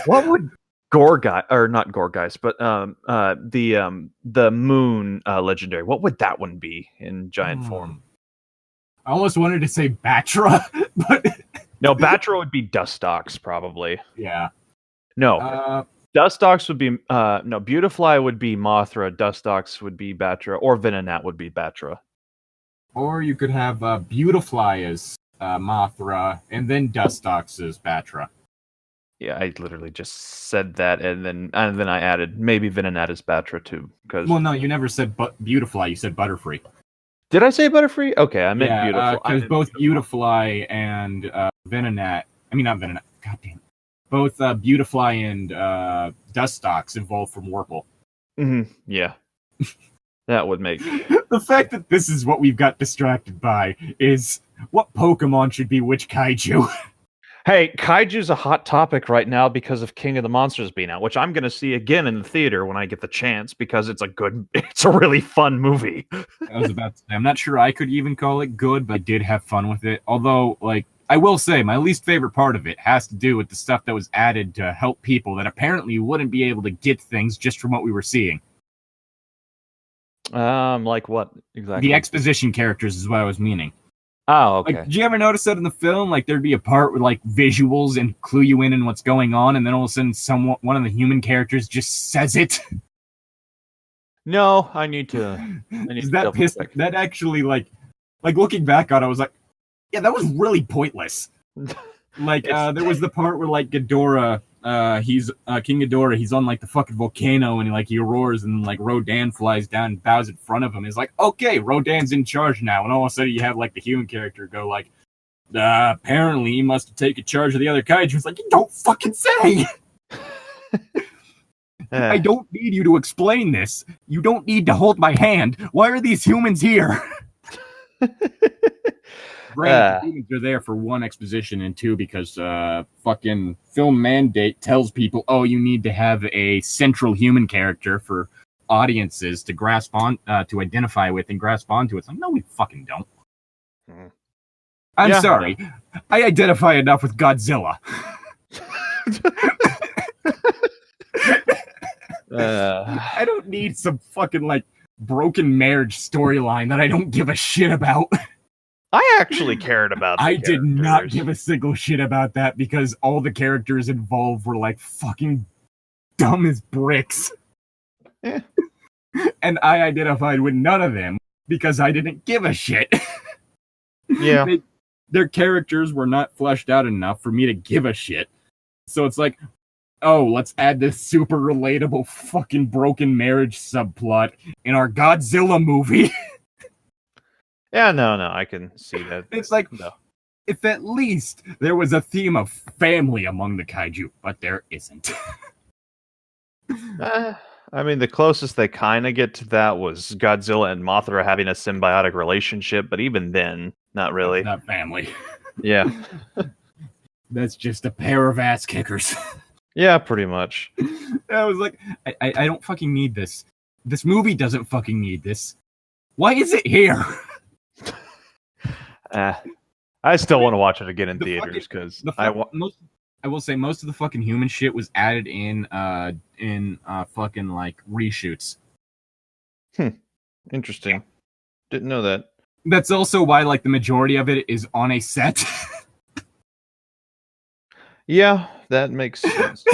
what would Gorgeist, or not Gorgeist, but the Moon legendary? What would that one be in giant form? I almost wanted to say Batra, but no, Batra would be Dustox probably. Yeah. No, Dustox would be no. Beautifly would be Mothra. Dustox would be Batra, or Venonat would be Batra. Or you could have Beautifly as Mothra, and then Dustox as Batra. Yeah, I literally just said that, and then I added maybe Venonat as Batra too. Because no, you never said Beautifly. You said Butterfree. Did I say Butterfree? Okay, I meant Beautifly. Because both Beautifly and Venonat. I mean, not Venonat. Goddamn. Both Beautifly and Dustox evolved from Wurple. Mm-hmm. Yeah. That would make... The fact that this is what we've got distracted by is what Pokemon should be which kaiju. Hey, kaiju's a hot topic right now because of King of the Monsters being out, which I'm going to see again in the theater when I get the chance because it's a really fun movie. I was about to say, I'm not sure I could even call it good, but I did have fun with it. Although, I will say, my least favorite part of it has to do with the stuff that was added to help people that apparently wouldn't be able to get things just from what we were seeing. Like what exactly? The exposition characters is what I was meaning. Oh, okay. Did you ever notice that in the film? There'd be a part with visuals and clue you in what's going on, and then all of a sudden, one of the human characters just says it. No, I need to. That actually, looking back on it, I was like, yeah, that was really pointless. There was the part where Ghidorah, he's King Ghidorah, he's on the fucking volcano and he roars and Rodan flies down and bows in front of him. It's okay, Rodan's in charge now, and all of a sudden you have the human character go apparently he must have taken charge of the other kaiju. It's you don't fucking say. I don't need you to explain this. You don't need to hold my hand. Why are these humans here? Granted, the humans are there for one, exposition, and two, because fucking film mandate tells people, oh, you need to have a central human character for audiences to grasp on, to identify with and grasp onto. It's no, we fucking don't. I'm sorry. I identify enough with Godzilla. I don't need some fucking broken marriage storyline that I don't give a shit about. I actually cared about I did not give a single shit about that because all the characters involved were fucking dumb as bricks. Yeah. And I identified with none of them because I didn't give a shit. Yeah. Their characters were not fleshed out enough for me to give a shit. So it's oh, let's add this super relatable fucking broken marriage subplot in our Godzilla movie. Yeah, no, I can see that. It's no. If at least there was a theme of family among the kaiju, but there isn't. I mean, the closest they kind of get to that was Godzilla and Mothra having a symbiotic relationship, but even then, not really. Not family. Yeah. That's just a pair of ass kickers. Yeah, pretty much. I was I don't fucking need this. This movie doesn't fucking need this. Why is it here? I still want to watch it again in theaters because I will say most of the fucking human shit was added in fucking reshoots. Interesting. Didn't know that. That's also why the majority of it is on a set. Yeah, that makes sense.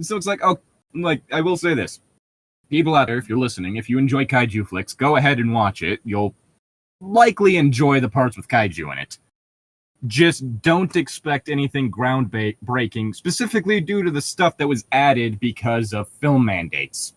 So it's I will say this. People out there, if you're listening, if you enjoy kaiju flicks, go ahead and watch it. You'll likely enjoy the parts with kaiju in it. Just don't expect anything groundbreaking, specifically due to the stuff that was added because of film mandates.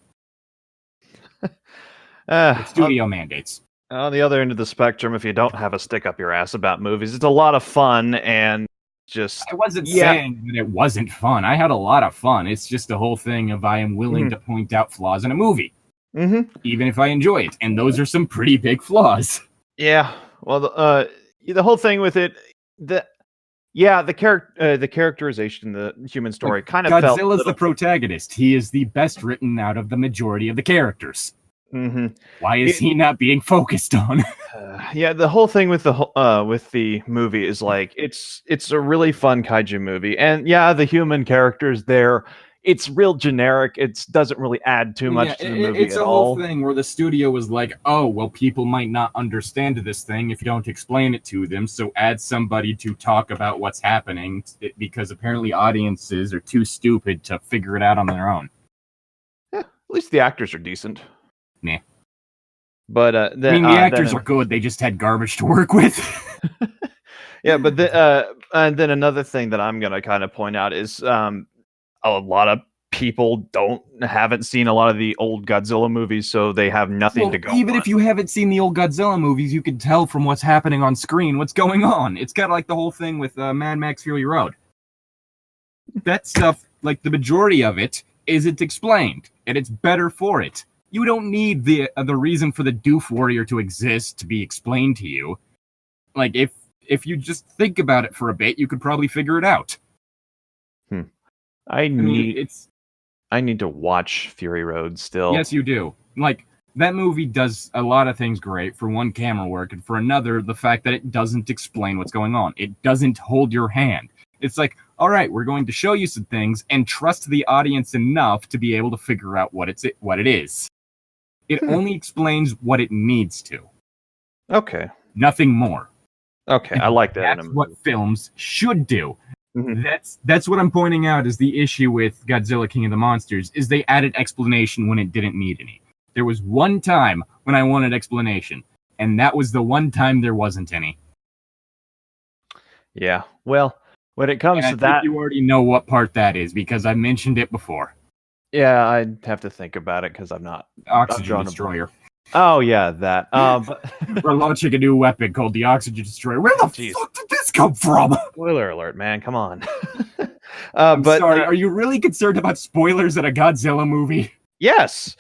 Studio mandates. On the other end of the spectrum, if you don't have a stick up your ass about movies, it's a lot of fun and I wasn't saying that it wasn't fun. I had a lot of fun. It's just the whole thing of I am willing to point out flaws in a movie. Mm-hmm. Even if I enjoy it. And those are some pretty big flaws. Yeah. Well, the whole thing with it, the characterization, the human story kind of Godzilla's the protagonist. He is the best written out of the majority of the characters. Mm-hmm. Why is he not being focused on? Yeah, the whole thing with the movie is like it's a really fun kaiju movie, and yeah, the human characters there, it's real generic. It doesn't really add too much to the movie it's at a whole all. thing where the studio was like, oh, well, people might not understand this thing if you don't explain it to them, so add somebody to talk about what's happening, because apparently audiences are too stupid to figure it out on their own. Yeah, at least the actors are decent. Nah. But I mean, the actors are good. They just had garbage to work with. Yeah, but and then another thing that I'm gonna kind of point out is a lot of people haven't seen a lot of the old Godzilla movies, so they have nothing to go even on. if you haven't seen the old Godzilla movies, you can tell from what's happening on screen what's going on. It's got like the whole thing with Mad Max Fury Road. That stuff, like the majority of it, isn't explained, and it's better for it. You don't need the reason for the Doof Warrior to exist to be explained to you. Like, if you just think about it for a bit, you could probably figure it out. I need to watch Fury Road still. Yes, you do. Like, that movie does a lot of things great. For one, camera work, and for another, the fact that it doesn't explain what's going on. It doesn't hold your hand. It's like, all right, we're going to show you some things and trust the audience enough to be able to figure out what it is. It only explains what it needs to. Okay. Nothing more. Okay, I like that. That's what films should do. Mm-hmm. That's what I'm pointing out is the issue with Godzilla King of the Monsters, is they added explanation when it didn't need any. There was one time when I wanted explanation, and that was the one time there wasn't any. Yeah, well, when it comes to that... you already know what part that is, because I mentioned it before. Yeah, I'd have to think about it, because I'm not... Oxygen Destroyer. Oh, yeah, that. We're launching a new weapon called the Oxygen Destroyer. Where the fuck did this come from? Spoiler alert, man, come on. I'm sorry, are you really concerned about spoilers in a Godzilla movie? Yes!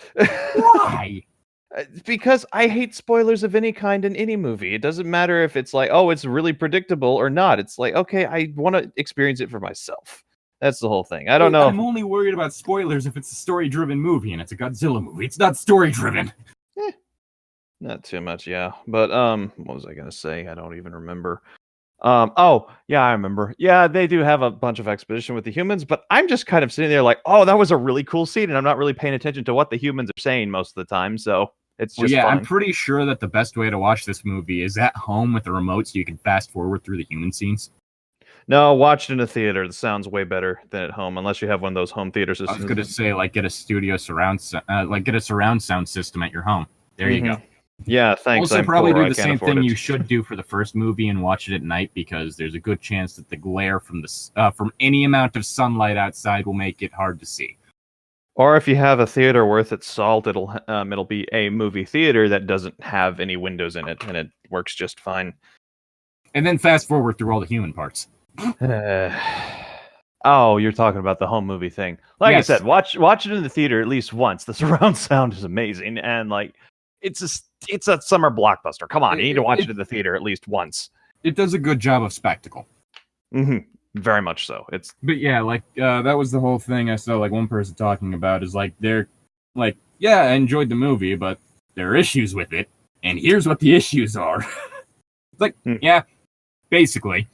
Why? Because I hate spoilers of any kind in any movie. It doesn't matter if it's like, oh, it's really predictable or not. It's like, okay, I want to experience it for myself. That's the whole thing. I don't know. I'm only worried about spoilers if it's a story-driven movie and it's a Godzilla movie. It's not story-driven. Not too much, yeah. But what was I gonna say? I don't even remember. Oh, yeah, I remember. Yeah, they do have a bunch of exposition with the humans, but I'm just kind of sitting there like, oh, that was a really cool scene, and I'm not really paying attention to what the humans are saying most of the time, so it's just fun. I'm pretty sure that the best way to watch this movie is at home with the remote so you can fast forward through the human scenes. No, watch it in a theater. It sounds way better than at home, unless you have one of those home theater systems. I was going to say, like, get a surround sound system at your home. There you go. Yeah, thanks. Also, probably do the same thing you should do for the first movie and watch it at night, because there's a good chance that the glare from any amount of sunlight outside will make it hard to see. Or if you have a theater worth its salt, it'll be a movie theater that doesn't have any windows in it, and it works just fine. And then fast forward through all the human parts. Oh, you're talking about the home movie thing. Like I said, watch it in the theater at least once. The surround sound is amazing, and like it's a summer blockbuster. Come on, you need to watch it in the theater at least once. It does a good job of spectacle. Very much so. But yeah, like that was the whole thing I saw like one person talking about is like they're like, yeah, I enjoyed the movie, but there are issues with it, and here's what the issues are. Like, yeah, basically.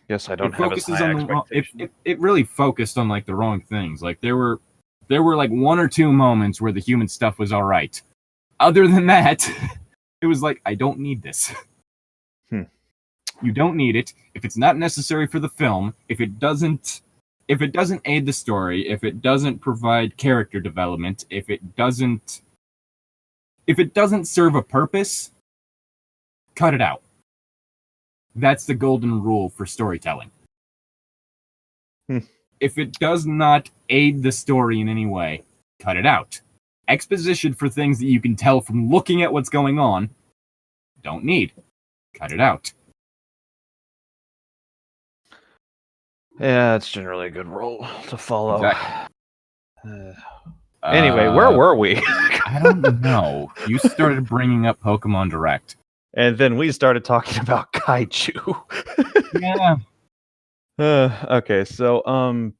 Guess I don't have as high expectations. It really focused on like the wrong things. Like there were like one or two moments where the human stuff was all right. Other than that, it was like, I don't need this. You don't need it. If it's not necessary for the film, if it doesn't aid the story, if it doesn't provide character development, if it doesn't serve a purpose, cut it out. That's the golden rule for storytelling. If it does not aid the story in any way, cut it out. Exposition for things that you can tell from looking at what's going on, don't need. Cut it out. Yeah, it's generally a good rule to follow. Exactly. Anyway, where were we? I don't know. You started bringing up Pokemon Direct. And then we started talking about kaiju. Yeah. Okay, so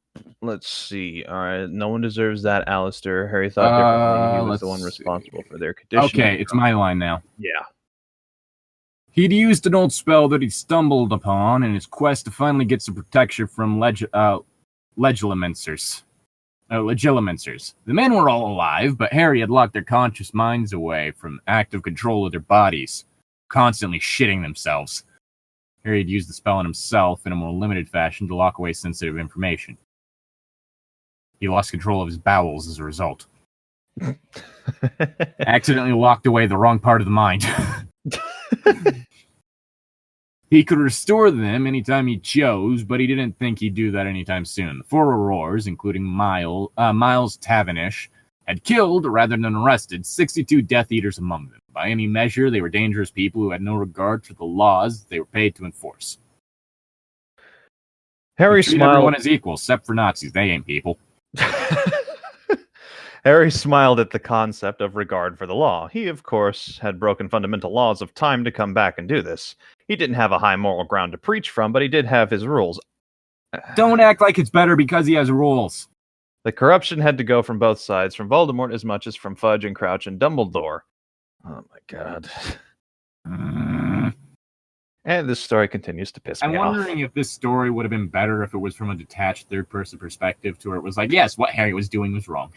Let's see. All right, no one deserves that, Alistair. Harry thought differently. He was the one let's see. responsible for their condition. Okay, it's my line now. Yeah. He'd used an old spell that he stumbled upon in his quest to finally get some protection from Legilimencers. The men were all alive, but Harry had locked their conscious minds away from active control of their bodies, constantly shitting themselves. Harry had used the spell on himself in a more limited fashion to lock away sensitive information. He lost control of his bowels as a result. Accidentally locked away the wrong part of the mind. He could restore them anytime he chose, but he didn't think he'd do that anytime soon. The four Aurors, including Miles Tavernish, had killed, rather than arrested, 62 Death Eaters among them. By any measure, they were dangerous people who had no regard for the laws they were paid to enforce. Harry smiled. Everyone is equal, except for Nazis. They ain't people. Harry smiled at the concept of regard for the law. He, of course, had broken fundamental laws of time to come back and do this. He didn't have a high moral ground to preach from, but he did have his rules. Don't act like it's better because he has rules. The corruption had to go from both sides, from Voldemort as much as from Fudge and Crouch and Dumbledore. Oh my god. And this story continues to piss me off. I'm wondering if this story would have been better if it was from a detached third-person perspective, to where it was like, yes, what Harry was doing was wrong.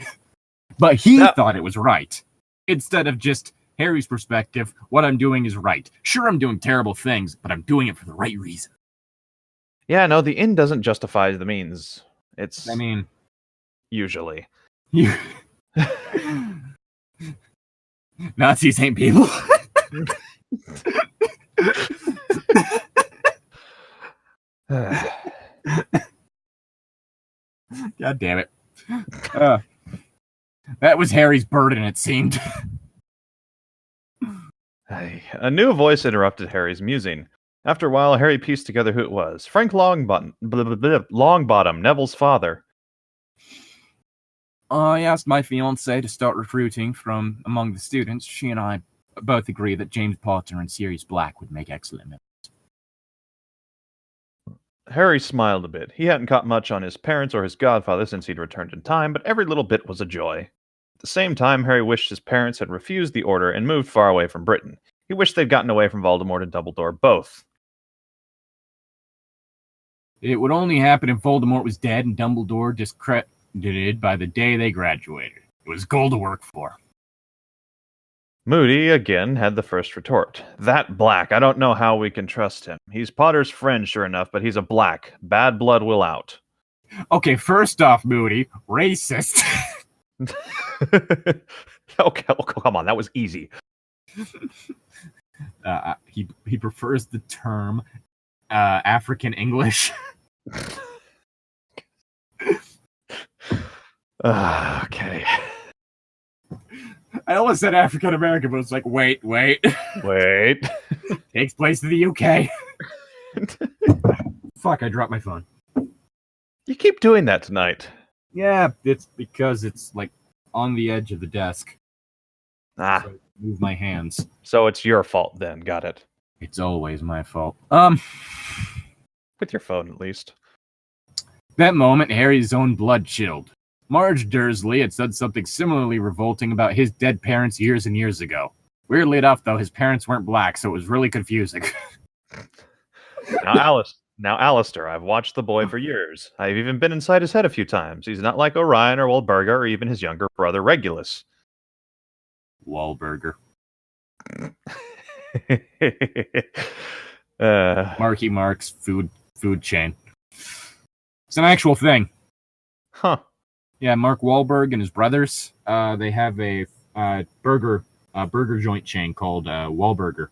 But he thought it was right. Instead of just Harry's perspective, what I'm doing is right. Sure, I'm doing terrible things, but I'm doing it for the right reason. Yeah, no, the end doesn't justify the means. Usually. Nazis ain't people. God damn it. That was Harry's burden, it seemed. A new voice interrupted Harry's musing. After a while, Harry pieced together who it was. Frank Longbottom, Neville's father. I asked my fiancée to start recruiting from among the students. She and I both agree that James Potter and Sirius Black would make excellent members. Harry smiled a bit. He hadn't caught much on his parents or his godfather since he'd returned in time, but every little bit was a joy. At the same time, Harry wished his parents had refused the order and moved far away from Britain. He wished they'd gotten away from Voldemort and Dumbledore both. It would only happen if Voldemort was dead and Dumbledore discredited by the day they graduated. It was gold to work for. Moody, again, had the first retort. That Black, I don't know how we can trust him. He's Potter's friend, sure enough, but he's a Black. Bad blood will out. Okay, first off, Moody, racist. Okay, come on, that was easy. He prefers the term African English. Okay. I almost said African American, but it's like, wait. Takes place in the UK. Fuck, I dropped my phone. You keep doing that tonight. Yeah, it's because it's like on the edge of the desk. So I move my hands. So it's your fault then, got it. It's always my fault. With your phone, at least. That moment, Harry's own blood chilled. Marge Dursley had said something similarly revolting about his dead parents years and years ago. Weirdly enough, though, his parents weren't Black, so it was really confusing. Now, Alistair, I've watched the boy for years. I've even been inside his head a few times. He's not like Orion or Walburga or even his younger brother Regulus. Wahlburger. Marky Mark's food chain. It's an actual thing. Huh. Yeah, Mark Wahlberg and his brothers, they have a burger joint chain called Wahlburgers.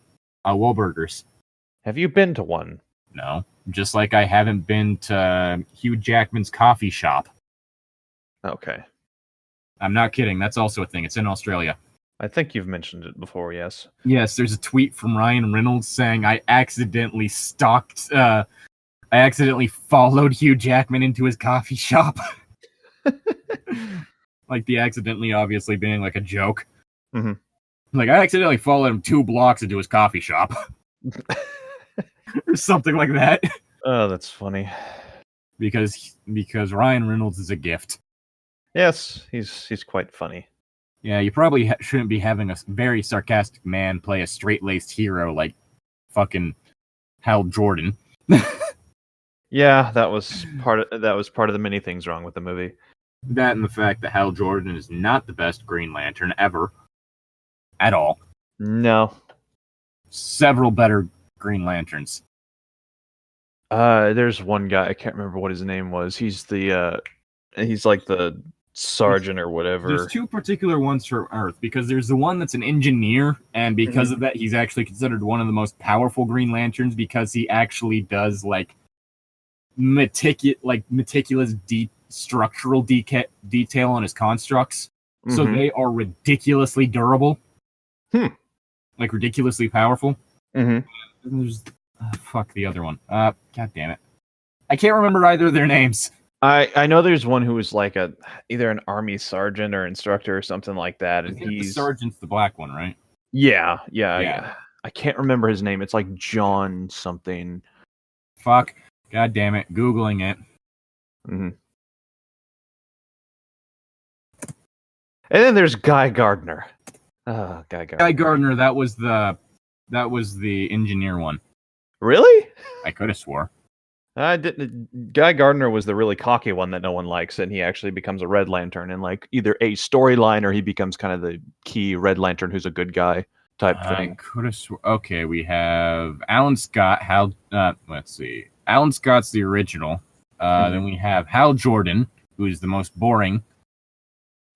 Have you been to one? No. Just like I haven't been to Hugh Jackman's coffee shop. Okay. I'm not kidding. That's also a thing. It's in Australia. I think you've mentioned it before, yes. Yes, there's a tweet from Ryan Reynolds saying, I accidentally followed Hugh Jackman into his coffee shop. Like the accidentally obviously being like a joke. Mm-hmm. Like, I accidentally followed him 2 blocks into his coffee shop. Or something like that. Oh, that's funny. because Ryan Reynolds is a gift. Yes, he's quite funny. Yeah, you probably shouldn't be having a very sarcastic man play a straight-laced hero like fucking Hal Jordan. Yeah, that was part of the many things wrong with the movie. That and the fact that Hal Jordan is not the best Green Lantern ever. At all. No. Several better Green Lanterns. There's one guy, I can't remember what his name was. He's like the sergeant or whatever. There's two particular ones for Earth, because there's the one that's an engineer, and because of that, he's actually considered one of the most powerful Green Lanterns because he actually does like meticulous structural detail on his constructs, so they are ridiculously durable, like ridiculously powerful. There's fuck the other one. God damn it, I can't remember either of their names. I know there's one who was like either an army sergeant or instructor or something like that, and the sergeant's the black one, right? Yeah. I can't remember his name. It's like John something. Fuck. God damn it. Googling it. And then there's Guy Gardner. Guy Gardner. Guy Gardner, that was the engineer one. Really? I could have swore. I didn't. Guy Gardner was the really cocky one that no one likes, and he actually becomes a Red Lantern in like either a storyline or he becomes kind of the key Red Lantern who's a good guy type thing. I could have swore. Okay, we have Alan Scott. Let's see. Alan Scott's the original. Then we have Hal Jordan, who is the most boring.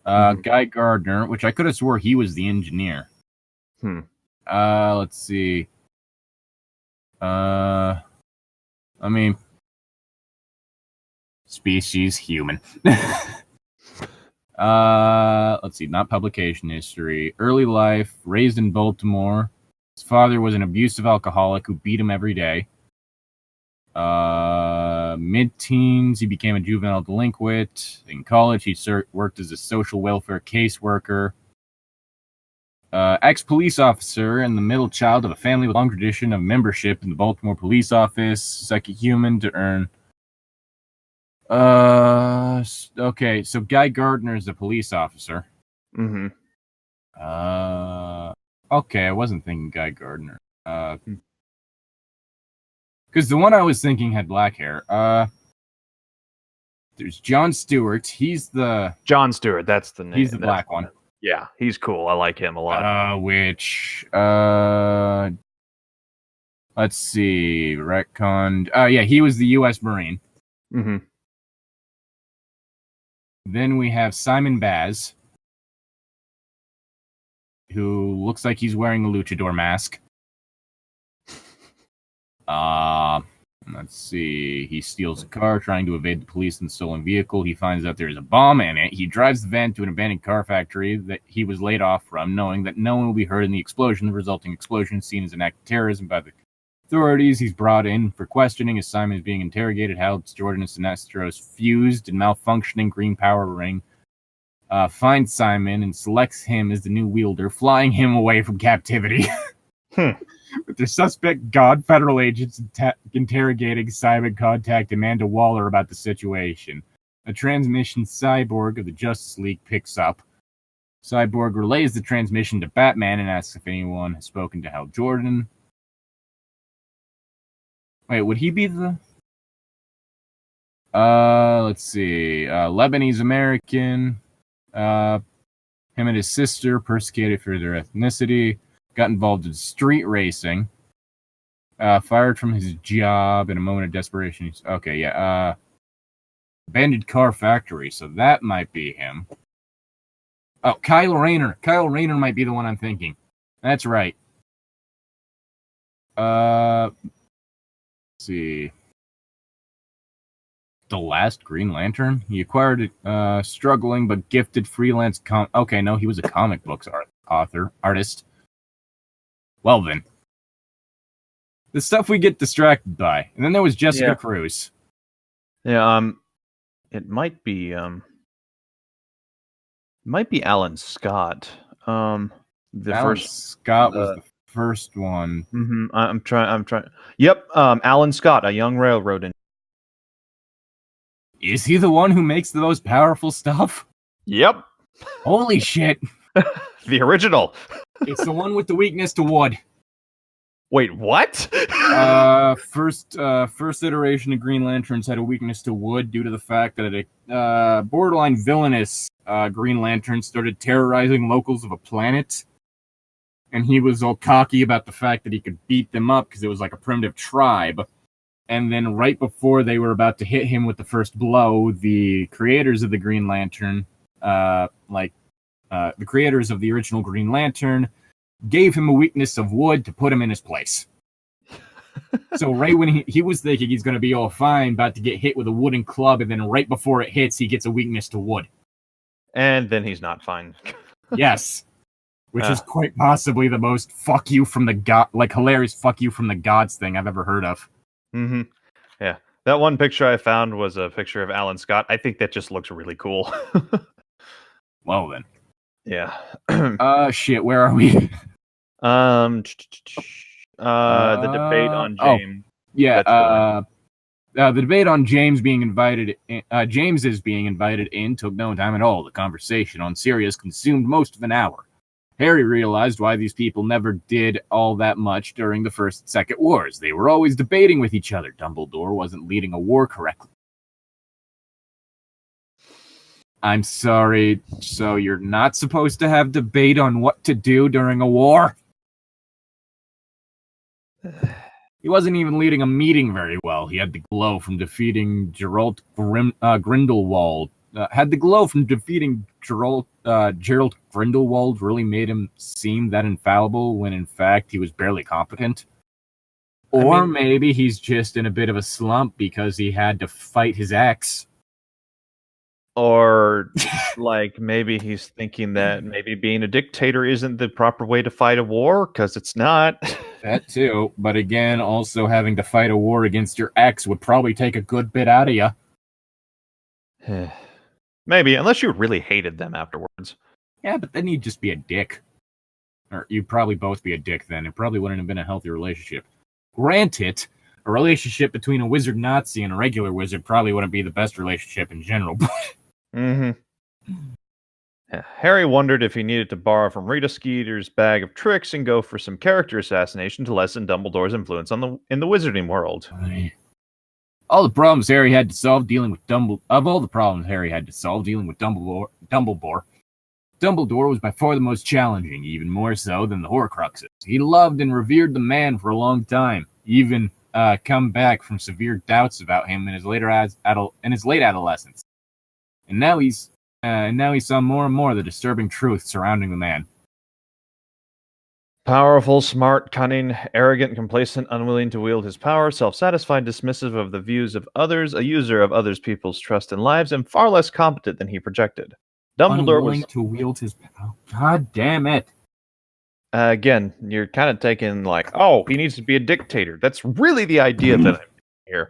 Guy Gardner, which I could have swore he was the engineer. Let's see. I mean, species human. Let's see. Not publication history. Early life. Raised in Baltimore. His father was an abusive alcoholic who beat him every day. Mid-teens, he became a juvenile delinquent. In college, he worked as a social welfare caseworker. Ex-police officer and the middle child of a family with a long tradition of membership in the Baltimore Police Office. Second human to earn. Okay, so Guy Gardner is a police officer. Okay, I wasn't thinking Guy Gardner. Because the one I was thinking had black hair. There's John Stewart. He's the... John Stewart, that's the name. He's the black one. Yeah, he's cool. I like him a lot. Let's see. Retconned. Yeah, he was the U.S. Marine. Then we have Simon Baz, who looks like he's wearing a luchador mask. Let's see. He steals a car, trying to evade the police in the stolen vehicle. He finds out there is a bomb in it. He drives the van to an abandoned car factory that he was laid off from, knowing that no one will be hurt in the explosion. The resulting explosion is seen as an act of terrorism by the authorities. He's brought in for questioning as Simon is being interrogated. Hal Jordan and Sinestro's fused and malfunctioning green power ring finds Simon and selects him as the new wielder, flying him away from captivity. With the suspect federal agents interrogating Simon, contact Amanda WAWR about the situation. A transmission cyborg of the Justice League picks up. Cyborg relays the transmission to Batman and asks if anyone has spoken to Hal Jordan. Wait, would he be the... let's see. Lebanese American. Him and his sister persecuted for their ethnicity. Got involved in street racing. Fired from his job in a moment of desperation. Okay, yeah. Abandoned car factory, so that might be him. Oh, Kyle Rayner. Kyle Rayner might be the one I'm thinking. That's right. Let's see. The Last Green Lantern? He acquired a struggling but gifted freelance okay, no, he was a comic books artist. Well then. The stuff we get distracted by. And then there was Jessica Cruz. Yeah, it might be Alan Scott. Alan Scott was the first one. I'm trying. Yep, Alan Scott, a young railroad engineer. Is he the one who makes the most powerful stuff? Yep. Holy shit. The original. It's the one with the weakness to wood. Wait, what? First iteration of Green Lanterns had a weakness to wood due to the fact that a borderline villainous Green Lantern started terrorizing locals of a planet. And he was all cocky about the fact that he could beat them up because it was like a primitive tribe. And then right before they were about to hit him with the first blow, the creators of the Green Lantern, the creators of the original Green Lantern, gave him a weakness of wood to put him in his place. So right when he was thinking he's going to be all fine, about to get hit with a wooden club, and then right before it hits, he gets a weakness to wood. And then he's not fine. Yes. Which is quite possibly the most fuck you from the god, like hilarious fuck you from the gods thing I've ever heard of. Mm-hmm. Yeah. That one picture I found was a picture of Alan Scott. I think that just looks really cool. Well then. Yeah. Shit, where are we? The debate on James. The debate on James being invited James is being invited in took no time at all. The conversation on Sirius consumed most of an hour. Harry realized why these people never did all that much during the First and Second Wars. They were always debating with each other. Dumbledore wasn't leading a war correctly. I'm sorry, so you're not supposed to have debate on what to do during a war? He wasn't even leading a meeting very well. He had the glow from defeating Gerald Grindelwald. Had the glow from defeating Gerald Grindelwald really made him seem that infallible when in fact he was barely competent? Or maybe he's just in a bit of a slump because he had to fight his ex. Or like maybe he's thinking that maybe being a dictator isn't the proper way to fight a war, because it's not. That too, but again, also having to fight a war against your ex would probably take a good bit out of you. Maybe, unless you really hated them afterwards. Yeah, but then you'd just be a dick. Or you'd probably both be a dick then. It probably wouldn't have been a healthy relationship. Granted, a relationship between a wizard Nazi and a regular wizard probably wouldn't be the best relationship in general. Mm-hmm. Yeah. Harry wondered if he needed to borrow from Rita Skeeter's bag of tricks and go for some character assassination to lessen Dumbledore's influence in the wizarding world. All the problems Harry had to solve dealing with Dumbledore, Dumbledore was by far the most challenging, even more so than the Horcruxes. He loved and revered the man for a long time, even come back from severe doubts about him in his late adolescence. And now he saw more and more the disturbing truth surrounding the man. Powerful, smart, cunning, arrogant, complacent, unwilling to wield his power, self-satisfied, dismissive of the views of others, a user of others' people's trust and lives, and far less competent than he projected. Dumbledore unwilling to wield his power. God damn it. Again, you're kind of taking like, oh, he needs to be a dictator. That's really the idea that I'm here.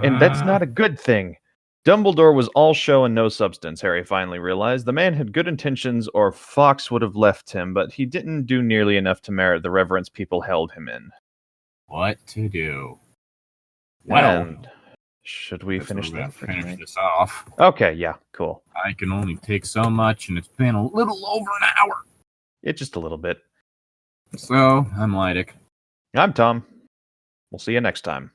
And that's not a good thing. Dumbledore was all show and no substance, Harry finally realized. The man had good intentions, or Fawkes would have left him, but he didn't do nearly enough to merit the reverence people held him in. What to do? Well, and should we finish this off? Okay, yeah, cool. I can only take so much, and it's been a little over an hour. It's just a little bit. So, I'm Llytic. I'm Tom. We'll see you next time.